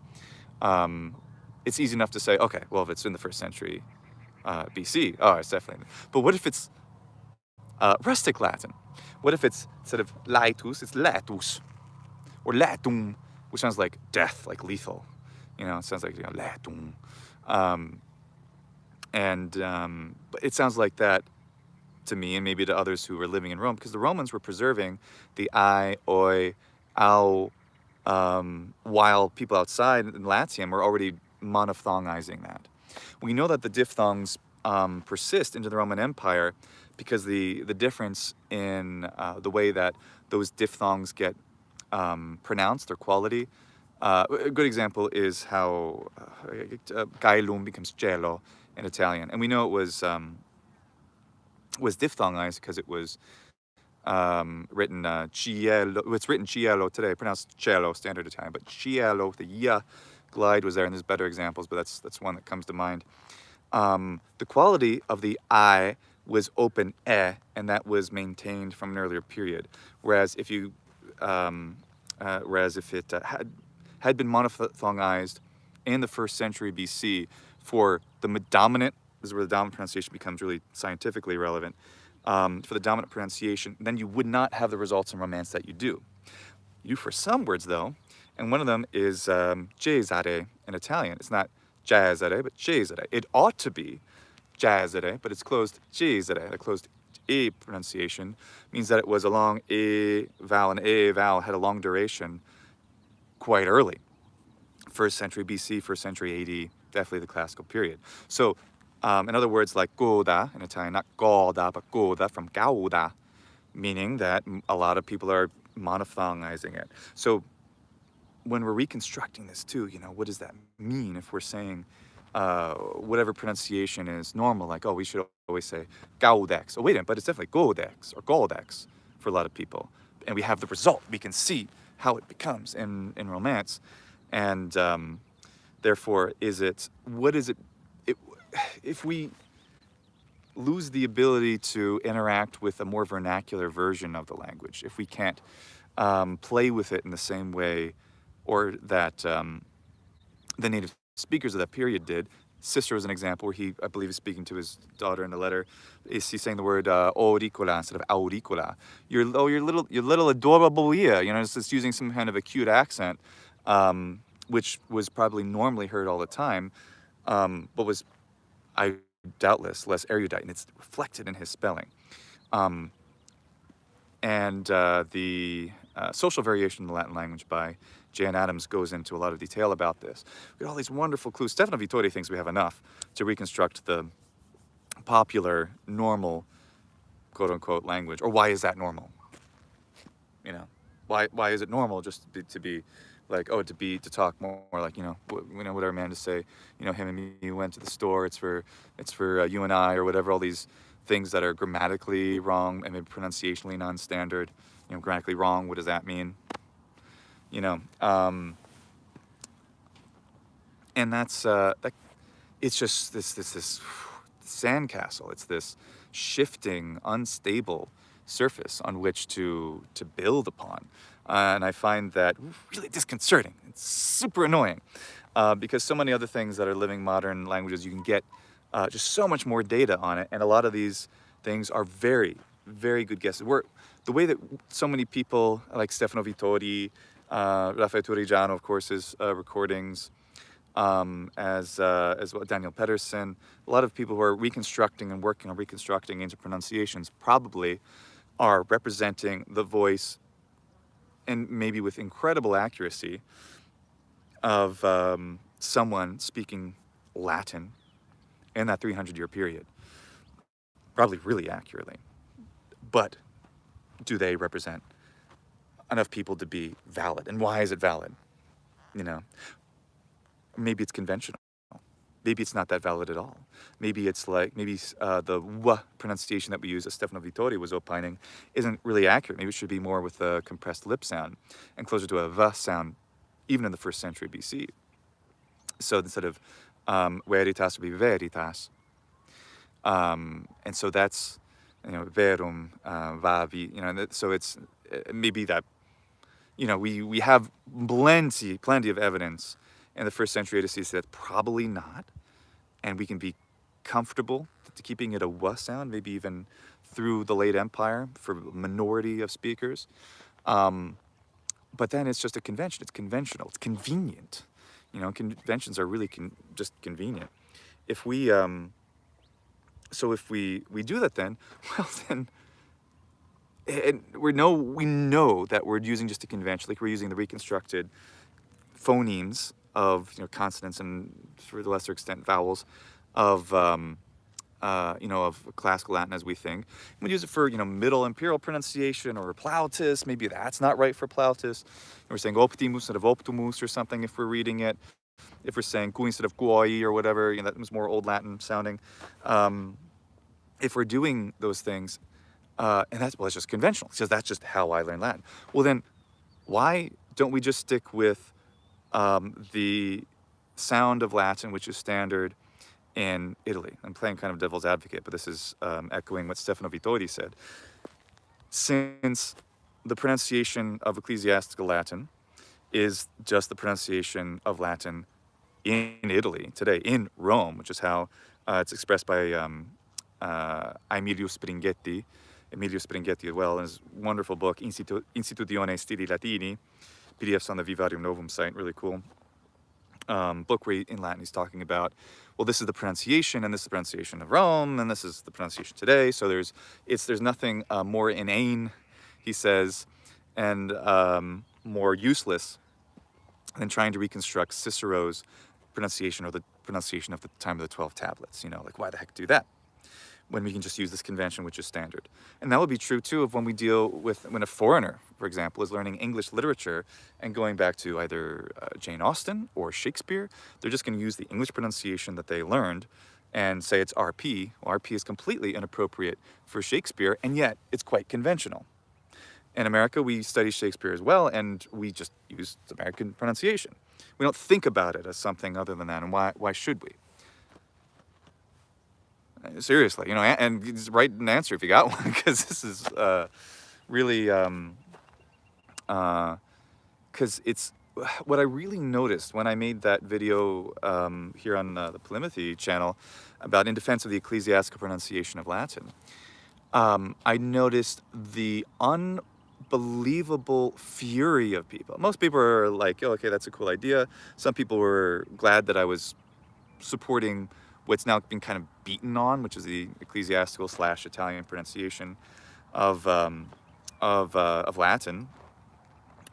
It's easy enough to say, okay, well, if it's in the 1st century BC, oh, it's definitely. But what if it's rustic Latin? What if it's, instead of laetus, it's latus, or latum, which sounds like death, like lethal. It sounds like latum. But it sounds like that to me, and maybe to others who were living in Rome, because the Romans were preserving the I, oi, au, while people outside in Latium were already monophthongizing that. We know that the diphthongs persist into the Roman Empire because the difference in the way that those diphthongs get pronounced, their quality. A good example is how caelum becomes cielo in Italian, and we know it was diphthongized because it was written cielo. It's written cielo today, pronounced cielo, standard Italian, but cielo, the ya glide was there, and there's better examples, but that's one that comes to mind. The quality of the I was open e, and that was maintained from an earlier period. Whereas if it had been monophthongized in the 1st century BC for the dominant, this is where the dominant pronunciation becomes really scientifically relevant, for the dominant pronunciation, then you would not have the results in Romance that you do. You do for some words though, and one of them is Cesare in Italian. It's not Cesare, but Cesare. It ought to be Cesare, but it's closed Cesare. The closed E pronunciation means that it was a long E vowel, and A vowel had a long duration quite early. 1st century BC, 1st century AD, definitely the classical period. So, in other words, like coda in Italian, not coda, but coda from cauda, meaning that a lot of people are monophthongizing it. So, when we're reconstructing this too, what does that mean if we're saying whatever pronunciation is normal, like, oh, we should always say gaudex. Oh, wait a minute, but it's definitely godex or goldex for a lot of people. And we have the result. We can see how it becomes in Romance. And therefore, what is it, if we lose the ability to interact with a more vernacular version of the language, if we can't play with it in the same way or that the native speakers of that period did. Cicero is an example where I believe, is speaking to his daughter in a letter. He's saying the word auricola instead of auricola. Your little adorable ear. It's just using some kind of acute accent, which was probably normally heard all the time, but was, doubtless, less erudite, and it's reflected in his spelling. The Social Variation in the Latin Language by Jan Adams goes into a lot of detail about this. We got all these wonderful clues. Stefano Vittori thinks we have enough to reconstruct the popular, normal, quote-unquote, language. Or why is that normal? Why is it normal just to be like, oh, to talk more like, whatever man to say, him and me went to the store, it's for you and I, or whatever, all these things that are grammatically wrong and maybe pronunciationally non-standard. Grammatically wrong, what does that mean? And that's it's just this sandcastle. It's this shifting, unstable surface on which to build upon. And I find that really disconcerting. It's super annoying because so many other things that are living modern languages, you can get just so much more data on it. And a lot of these things are very, very good guesses. The way that so many people like Stefano Vittori, Raffaele Torrigiano, of course, his recordings, as well, Daniel Pedersen, a lot of people who are reconstructing and working on reconstructing into pronunciations probably are representing the voice, and maybe with incredible accuracy, of someone speaking Latin in that 300-year period. Probably really accurately. But do they represent enough people to be valid? And why is it valid? You know, maybe it's conventional. Maybe it's not that valid at all. Maybe it's like, maybe the w pronunciation that we use, as Stefano Vittori was opining, isn't really accurate. Maybe it should be more with a compressed lip sound and closer to a v sound, even in the 1st century BC. So instead of veritas, it would be veritas. And so that's, you know, verum, vavi, you know, and so it's maybe that, you know, we have plenty of evidence in the 1st century to see that probably not, and we can be comfortable to keeping it a w sound, maybe even through the late empire for a minority of speakers. But then it's just a convention. It's conventional. It's convenient. You know, conventions are really just convenient. If we so if we do that, then well then. And we know that we're using just a convention, like we're using the reconstructed phonemes of, you know, consonants and, to a lesser extent, vowels of you know, of classical Latin as we think. And we use it for, you know, middle imperial pronunciation or plautus. Maybe that's not right for plautus. And we're saying optimus instead of optimus or something if we're reading it. If we're saying quae instead of quae or whatever, you know, that was more Old Latin sounding. If we're doing those things, and that's, well, it's just conventional, because that's just how I learned Latin. Well then, why don't we just stick with the sound of Latin, which is standard in Italy? I'm playing kind of devil's advocate, but this is echoing what Stefano Vittori said. Since the pronunciation of ecclesiastical Latin is just the pronunciation of Latin in Italy today, in Rome, which is how it's expressed by Emilio Springhetti as well, in his wonderful book, Institutione Stili Latini, PDFs on the Vivarium Novum site, really cool book where in Latin he's talking about, well, this is the pronunciation, and this is the pronunciation of Rome, and this is the pronunciation today, so there's nothing more inane, he says, and more useless than trying to reconstruct Cicero's pronunciation or the pronunciation of the time of the 12 tablets. You know, like, why the heck do that when we can just use this convention, which is standard? And that would be true too of when we deal with, when a foreigner, for example, is learning English literature and going back to either Jane Austen or Shakespeare. They're just going to use the English pronunciation that they learned and say it's RP. Well, RP is completely inappropriate for Shakespeare, and yet it's quite conventional. In America, we study Shakespeare as well, and we just use American pronunciation. We don't think about it as something other than that, and why should we? Seriously, you know, and just write an answer if you got one, because this is really, because it's what I really noticed when I made that video here on the polýMATHY channel about in defense of the ecclesiastical pronunciation of Latin. I noticed the unbelievable fury of people. Most people are like, oh, okay, that's a cool idea. Some people were glad that I was supporting what's now been kind of beaten on, which is the ecclesiastical / Italian pronunciation of Latin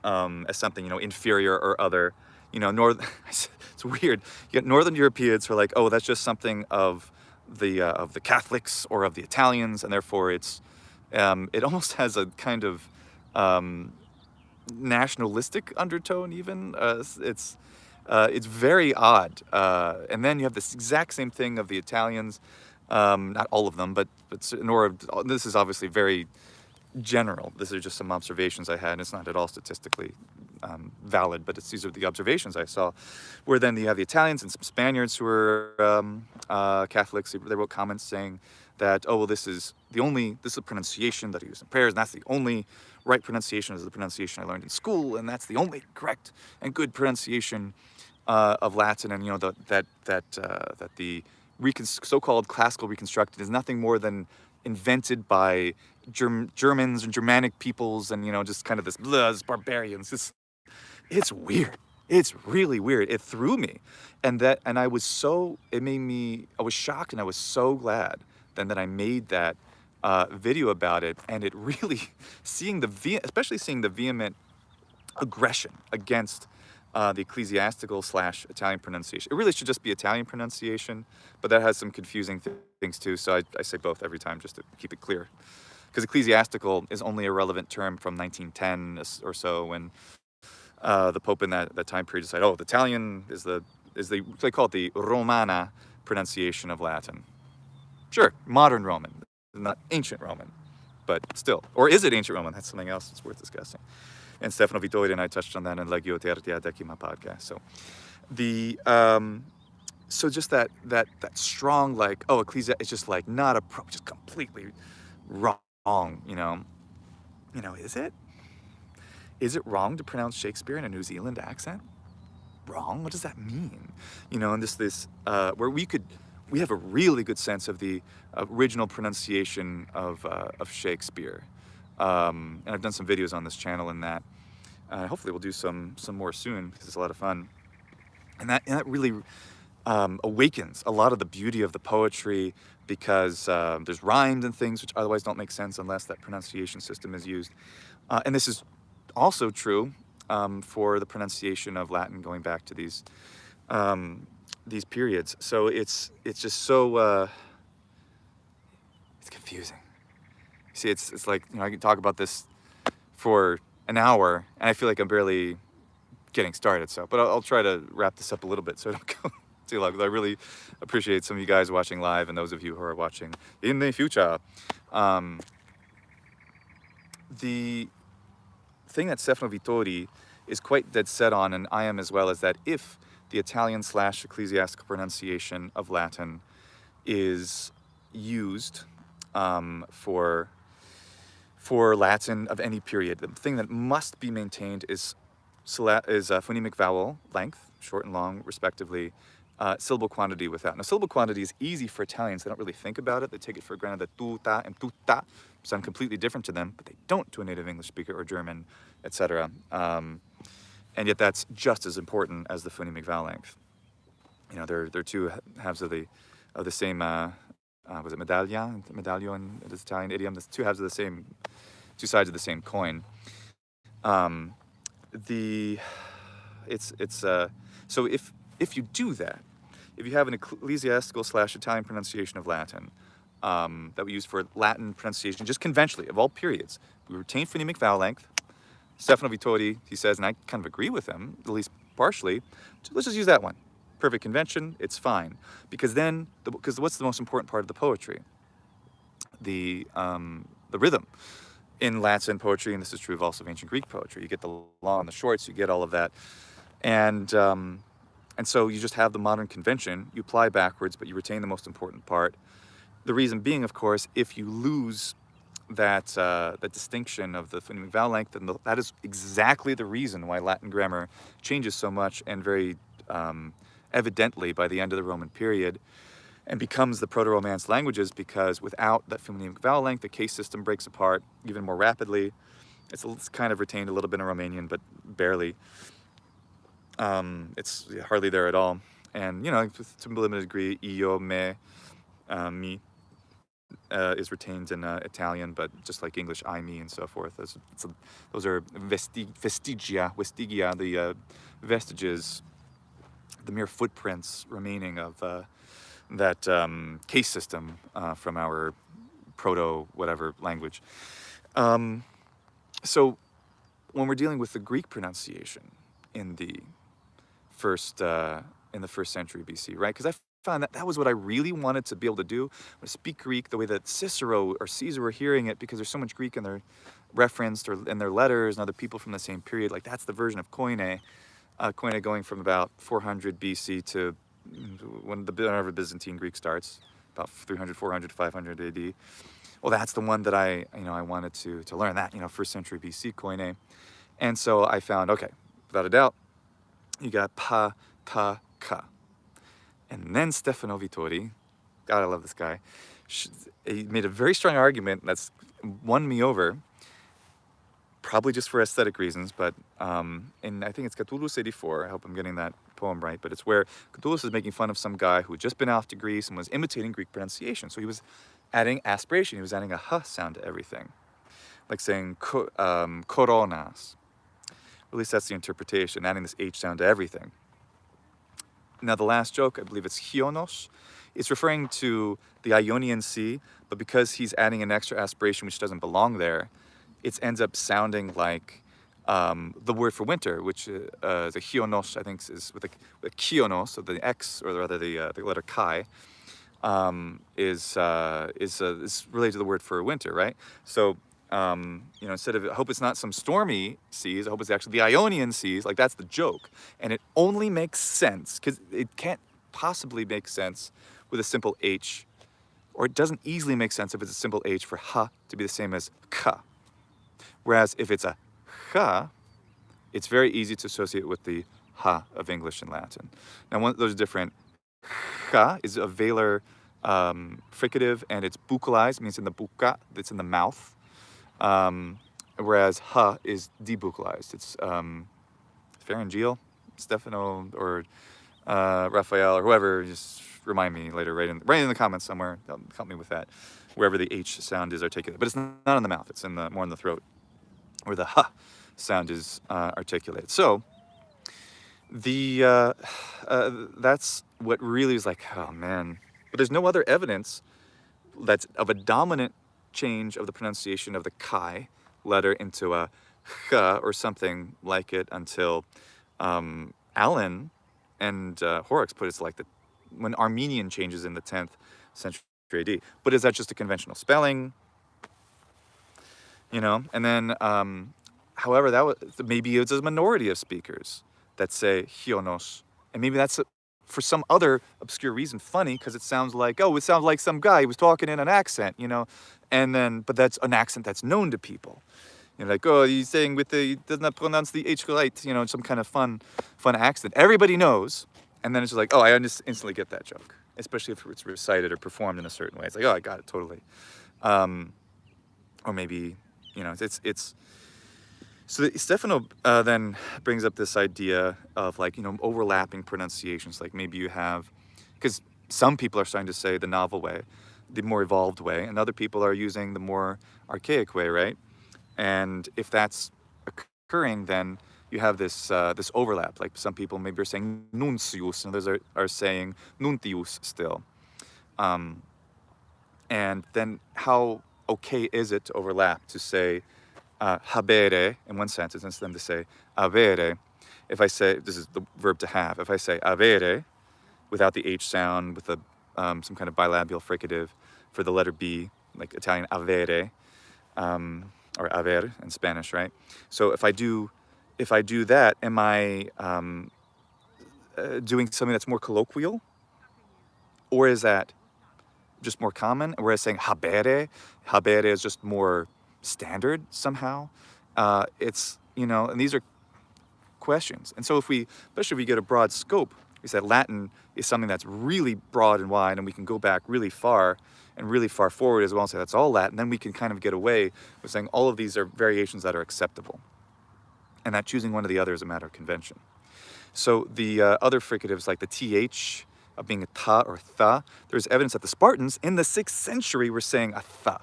as something, you know, inferior or other. You know, it's weird. You get Northern Europeans who are like, oh, that's just something of the Catholics or of the Italians, and therefore it's it almost has a kind of nationalistic undertone even. It's very odd. And then you have this exact same thing of the Italians, not all of them, but this is obviously very general. These are just some observations I had, and it's not at all statistically valid, but these are the observations I saw. Where then you have the Italians and some Spaniards who were Catholics. They wrote comments saying that, oh, well, this is a pronunciation that I use in prayers, and that's the only right pronunciation is the pronunciation I learned in school, and that's the only correct and good pronunciation of Latin, and that the so-called classical reconstructed is nothing more than invented by Germans and Germanic peoples, and just kind of this barbarians. It's weird. It's really weird. It threw me, and I was shocked, and I was so glad then that I made that video about it, and it really especially seeing the vehement aggression against the ecclesiastical / Italian pronunciation. It really should just be Italian pronunciation, but that has some confusing things too, so I say both every time just to keep it clear. Because ecclesiastical is only a relevant term from 1910 or so, when the Pope in that time period decided, oh, the Italian is they call it the Romana pronunciation of Latin. Sure, modern Roman, not ancient Roman, but still. Or is it ancient Roman? That's something else that's worth discussing. And Stefano Vittori and I touched on that in LegioXIII, my podcast. So so just that strong, like, oh, ecclesia is just like not just completely wrong, is it? Is it wrong to pronounce Shakespeare in a New Zealand accent? Wrong? What does that mean? And this where we have a really good sense of the original pronunciation of Shakespeare. And I've done some videos on this channel in that. Hopefully we'll do some more soon, because it's a lot of fun. And that really awakens a lot of the beauty of the poetry, because there's rhymes and things which otherwise don't make sense unless that pronunciation system is used. And this is also true for the pronunciation of Latin going back to these periods. So it's just so it's confusing. See, it's like, I can talk about this for an hour, and I feel like I'm barely getting started. But I'll try to wrap this up a little bit so I don't go too long. I really appreciate some of you guys watching live, and those of you who are watching in the future. The thing that Stefano Vittori is quite dead set on, and I am as well, is that if the Italian / ecclesiastical pronunciation of Latin is used for Latin of any period, the thing that must be maintained is phonemic vowel length, short and long respectively, syllable quantity without. Now, syllable quantity is easy for Italians. They don't really think about it. They take it for granted that tuta and tutta sound completely different to them, but they don't to a native English speaker or German, etc. And yet that's just as important as the phonemic vowel length. They're two halves of the same. Was it medaglia? Medaglia in the Italian idiom. The two halves of the same, two sides of the same coin. So if you do that, if you have an ecclesiastical / Italian pronunciation of Latin that we use for Latin pronunciation, just conventionally of all periods, we retain phonemic vowel length. Stefano Vittori, he says, and I kind of agree with him, at least partially, let's just use that one. Perfect convention, it's fine. Because what's the most important part of the poetry? The rhythm. In Latin poetry, and this is true of also of ancient Greek poetry, you get the long and the shorts, you get all of that. And so you just have the modern convention, you apply backwards, but you retain the most important part. The reason being, of course, if you lose that distinction of the phonemic vowel length, and that is exactly the reason why Latin grammar changes so much, and very evidently by the end of the Roman period, and becomes the Proto-Romance languages, because without that phonemic vowel length, the case system breaks apart even more rapidly. It's kind of retained a little bit in Romanian, but barely. It's hardly there at all. And, to a limited degree, io, me, mi, is retained in Italian, but just like English, I, me, and so forth. Those are vestigia, the vestiges, the mere footprints remaining of that case system from our proto-whatever language. So when we're dealing with the Greek pronunciation in the first century BC, right? Because I found that was what I really wanted to be able to do. To speak Greek the way that Cicero or Caesar were hearing it, because there's so much Greek in their referenced or in their letters and other people from the same period. Like that's the version of quae, quae going from about 400 BC to whenever Byzantine Greek starts, about 300, 400, 500 AD. Well, that's the one that I wanted to learn that, first century BC quae. And so I found, okay, without a doubt, you got pa, ta, ka. And then Stefano Vittori, God, I love this guy, he made a very strong argument that's won me over, probably just for aesthetic reasons, but and I think it's Catullus 84, I hope I'm getting that poem right, but it's where Catullus is making fun of some guy who had just been off to Greece and was imitating Greek pronunciation. So he was adding aspiration, he was adding a h sound to everything, like saying koronas. At least that's the interpretation, adding this h sound to everything. Now the last joke, I believe it's hionos. It's referring to the Ionian Sea, but because he's adding an extra aspiration which doesn't belong there, it ends up sounding like the word for winter, which the hionos, I think, is with the kionos, so the X, or rather the letter chi, is related to the word for winter, right? So instead of, I hope it's not some stormy seas, I hope it's actually the Ionian seas, like that's the joke. And it only makes sense, because it can't possibly make sense with a simple H, or it doesn't easily make sense if it's a simple H for ha to be the same as ka. Whereas if it's a ha, it's very easy to associate with the ha of English and Latin. Now one of those different, ha is a velar fricative, and it's buccalized, means in the bucca, that's in the mouth. Whereas ha is debuccalized. It's pharyngeal. Stefano or Raphael or whoever, just remind me later, right in the comments somewhere. Help me with that. Wherever the H sound is articulated, but it's not in the mouth. It's more in the throat, where the ha sound is articulated. So that's what really is like, oh man. But there's no other evidence that's of a dominant change of the pronunciation of the chi letter into a ch or something like it until Allen and Horrocks put it like when Armenian changes in the 10th century AD. But is that just a conventional spelling? And then, however, maybe it's a minority of speakers that say hionos, and maybe that's for some other obscure reason funny, because it sounds like some guy who was talking in an accent, and then, but that's an accent that's known to people. Like, oh, he's saying he does not pronounce the H right, some kind of fun accent. Everybody knows, and then it's just like, oh, I instantly get that joke, especially if it's recited or performed in a certain way. It's like, oh, I got it totally. Or maybe, it's. So Stefano then brings up this idea of overlapping pronunciations. Like maybe you have, because some people are starting to say the novel way, the more evolved way, and other people are using the more archaic way, right? And if that's occurring, then you have this overlap. Like some people maybe are saying nuncius, and others are saying nuntius still. And then how okay is it to overlap, to say habere in one sentence instead of to say avere? If I say, this is the verb to have, if I say avere without the H sound, with some kind of bilabial fricative for the letter B, like Italian avere, or haber in Spanish, right? So if I do that, am I doing something that's more colloquial? Or is that just more common? Whereas saying habere is just more standard somehow. It's, and these are questions. And so especially if we get a broad scope, we said Latin is something that's really broad and wide, and we can go back really far and really far forward as well and say that's all Latin. Then we can kind of get away with saying all of these are variations that are acceptable, and that choosing one or the other is a matter of convention. So the other fricatives, like the th of being a ta or tha, there's evidence that the Spartans in the 6th century were saying a tha,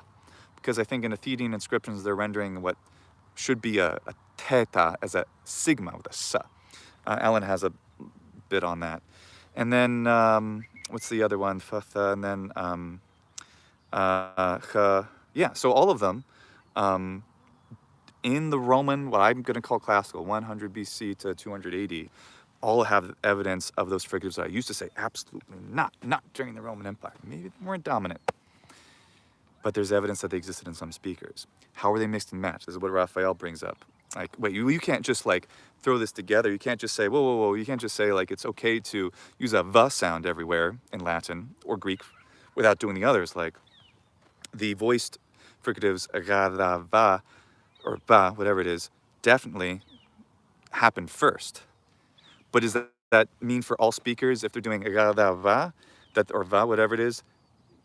because I think in Athenian inscriptions they're rendering what should be a theta as a sigma with a sa. Alan has a bit on that. And then what's the other one? And then yeah. So all of them in the Roman, what I'm going to call classical, 100 BC to 200 AD, all have evidence of those fricatives that I used to say absolutely not during the Roman Empire. Maybe they weren't dominant, but there's evidence that they existed in some speakers. How are they mixed and matched? This is what Raphael brings up. Like, wait, you can't just like throw this together. You can't just say, whoa. You can't just say like it's okay to use a V sound everywhere in Latin or Greek without doing the others. Like the voiced fricatives ra, ra, va, or ba, whatever it is, definitely happen first. But does that mean for all speakers, if they're doing ra, ra, va, that, or va, whatever it is,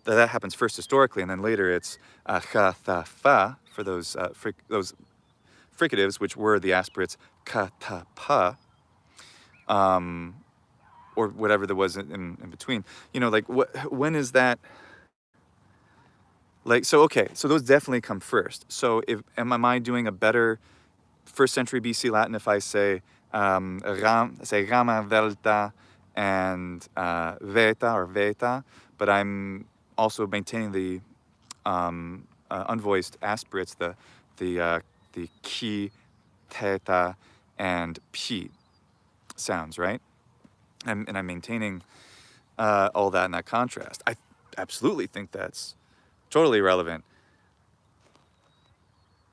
that happens first historically, and then later it's cha, tha, fa for those fricatives, which were the aspirates ka, ta, pa, or whatever there was in between. You know, like when is that? Like, so okay, so those definitely come first. So am I doing a better first century BC Latin if I say rama, velta, and veta or veta, but I'm also maintaining the unvoiced aspirates, the ki, theta, and pi sounds, right? And I'm maintaining all that in that contrast. I absolutely think that's totally relevant.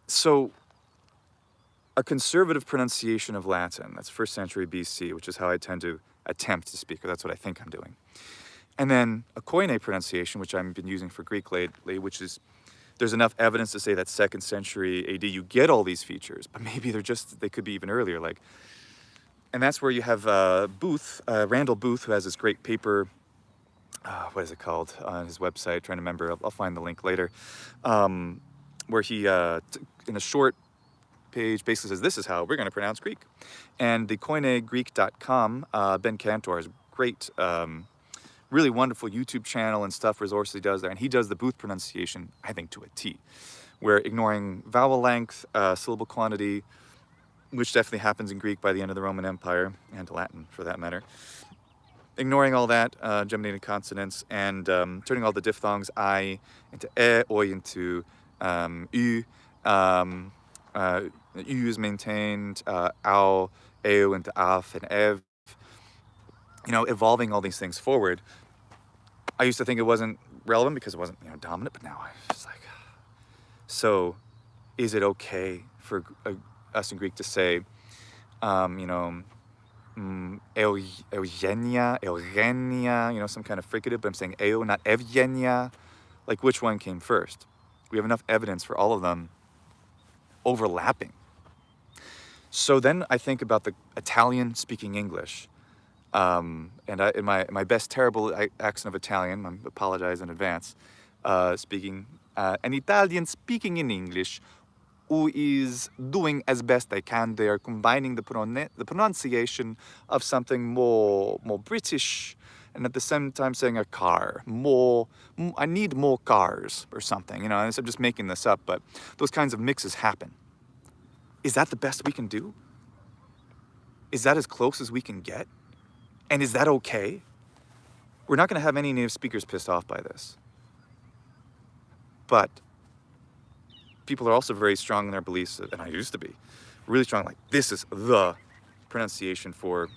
So a conservative pronunciation of Latin, that's first century BC, which is how I tend to attempt to speak, or that's what I think I'm doing. And then a koine pronunciation, which I've been using for Greek lately, which is, there's enough evidence to say that 2nd century AD, you get all these features, but maybe they could be even earlier. Like, and that's where you have Randall Booth, who has this great paper, what is it called, on his website, trying to remember, I'll find the link later, where he, in a short page, basically says, this is how we're going to pronounce Greek. And the koinegreek.com, Ben Cantor's great, really wonderful YouTube channel and stuff, resources he does there, and he does the Booth pronunciation, I think, to a T, where ignoring vowel length, syllable quantity, which definitely happens in Greek by the end of the Roman Empire, and Latin for that matter, ignoring all that, geminated consonants, and turning all the diphthongs, I into e, oi into u, u is maintained, au, eu into af, and ev, you know, evolving all these things forward. I used to think it wasn't relevant because it wasn't, you know, dominant, but now I'm just like, so is it okay for us in Greek to say, you know, eugenia, you know, some kind of fricative, but I'm saying eo, not evgenia. Like, which one came first? We have enough evidence for all of them overlapping. So then I think about the Italian speaking English. And in my best terrible accent of Italian, I apologize in advance, speaking an Italian speaking in English who is doing as best they can. They are combining the pronunciation of something more British, and at the same time saying a car, I need more cars or something, you know, I'm just making this up, but those kinds of mixes happen. Is that the best we can do? Is that as close as we can get? And is that okay? We're not going to have any native speakers pissed off by this. But people are also very strong in their beliefs, and I used to be really strong, like this is the pronunciation for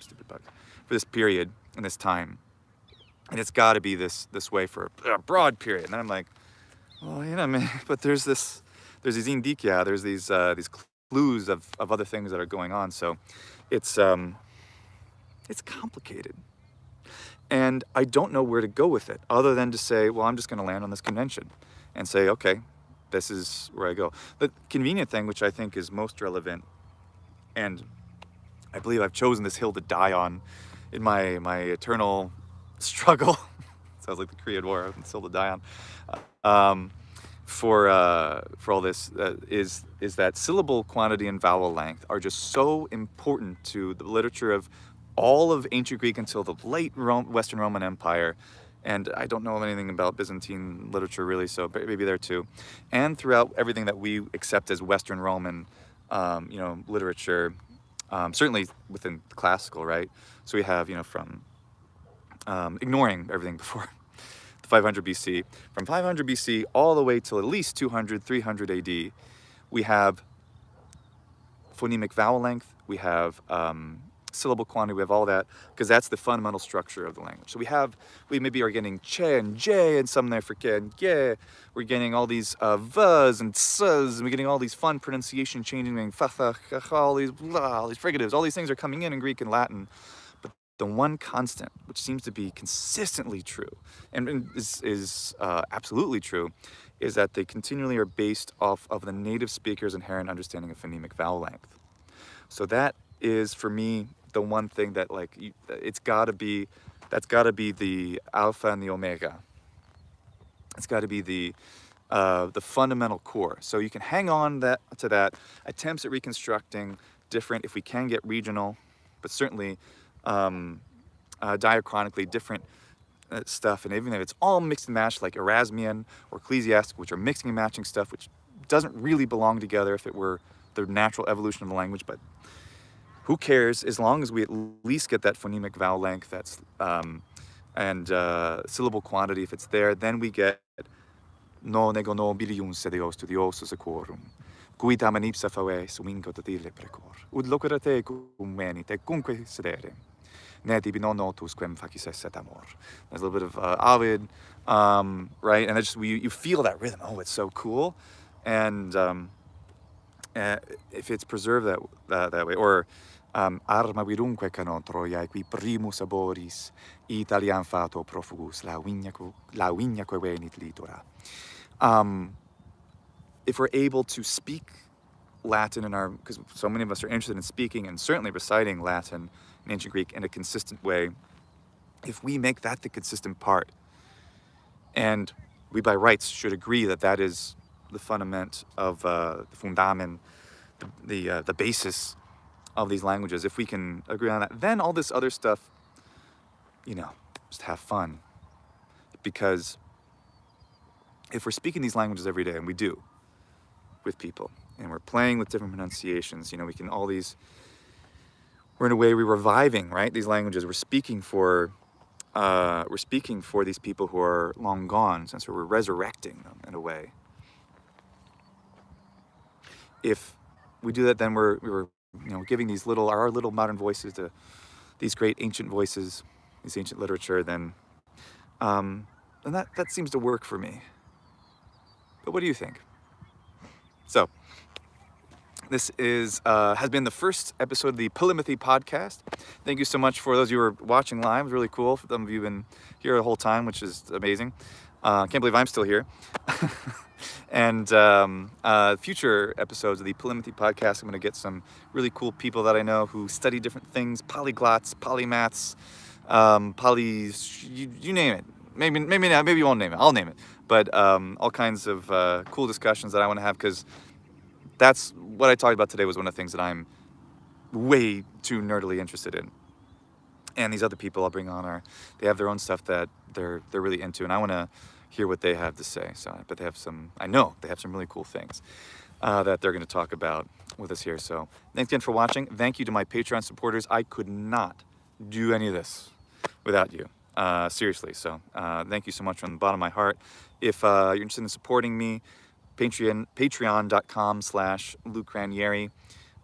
this period and this time. And it's got to be this way for a broad period. And then I'm like, well, you know, man, but there's these indicia, there's these clues of other things that are going on. So it's complicated. And I don't know where to go with it other than to say, well, I'm just going to land on this convention and say, okay, this is where I go. The convenient thing, which I think is most relevant, and I believe I've chosen this hill to die on in my eternal struggle. Sounds like the Korean War, it's hill to die on. For all this is that syllable quantity and vowel length are just so important to the literature of all of ancient Greek until the late Western Roman Empire. And I don't know anything about Byzantine literature really, so maybe there too. And throughout everything that we accept as Western Roman, you know, literature, certainly within classical, right? So we have, you know, from ignoring everything before 500 BC, from 500 BC all the way till at least 200, 300 AD, we have phonemic vowel length, we have syllable quantity, we have all that, because that's the fundamental structure of the language. So we maybe are getting che and j and some there for ke and ge. We're getting all these v's and t's, and we're getting all these fun pronunciation changing, all these frigatives, all these things are coming in Greek and Latin. But the one constant, which seems to be consistently true, and is absolutely true, is that they continually are based off of the native speaker's inherent understanding of phonemic vowel length. So that is, for me, the one thing that, like, that's gotta be the alpha and the omega. It's gotta be the fundamental core. So you can hang on to that, attempts at reconstructing different, if we can get regional, but certainly diachronically different stuff, and even if it's all mixed and matched like Erasmian or Ecclesiastic, which are mixing and matching stuff, which doesn't really belong together if it were the natural evolution of the language, but who cares, as long as we at least get that phonemic vowel length, that's and syllable quantity, if it's there, then we get no nego no bilium sedeos to the osso saecularum, cui tamen ipsa faves winco totile precor, ud locurate cum venite cumque sedere. There's a little bit of Ovid, right? And you feel that rhythm. Oh, it's so cool. And if it's preserved that way, or arma virumque canon Troiae qui primus aboris Italian fato profugus LLiNYC venit litora. If we're able to speak Latin because so many of us are interested in speaking and certainly reciting Latin in ancient Greek in a consistent way, if we make that the consistent part, and we by rights should agree that that is the fundament of the fundament, the basis of these languages, if we can agree on that, then all this other stuff, just have fun. Because if we're speaking these languages every day, and we do with people, and we're playing with different pronunciations, we can we're in a way, we're reviving, right, these languages. We're speaking for these people who are long gone, since we're resurrecting them in a way. If we do that, then we're giving our little modern voices to these great ancient voices, this ancient literature, then that seems to work for me. But what do you think? So, this has been the first episode of the polýMATHY podcast. Thank you so much for those of you who are watching live. It was really cool. For some of you who've been here the whole time, which is amazing. Can't believe I'm still here. And future episodes of the polýMATHY podcast, I'm going to get some really cool people that I know who study different things, polyglots, polymaths, you name it. Maybe not, maybe you won't name it. I'll name it. But all kinds of cool discussions that I want to have, because that's what I talked about today was one of the things that I'm way too nerdily interested in. And these other people I'll bring on they have their own stuff that they're really into, and I want to hear what they have to say. So, but I know they have some really cool things that they're going to talk about with us here. So thanks again for watching. Thank you to my Patreon supporters. I could not do any of this without you. Seriously. So thank you so much from the bottom of my heart. If you're interested in supporting me, patreon.com/Luke Ranieri.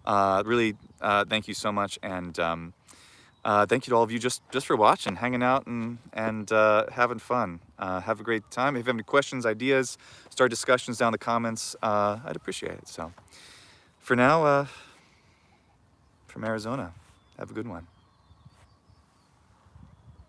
Really, thank you so much, and thank you to all of you just for watching, hanging out, and having fun. Have a great time. If you have any questions, ideas, start discussions down in the comments. I'd appreciate it. So, for now, from Arizona, have a good one.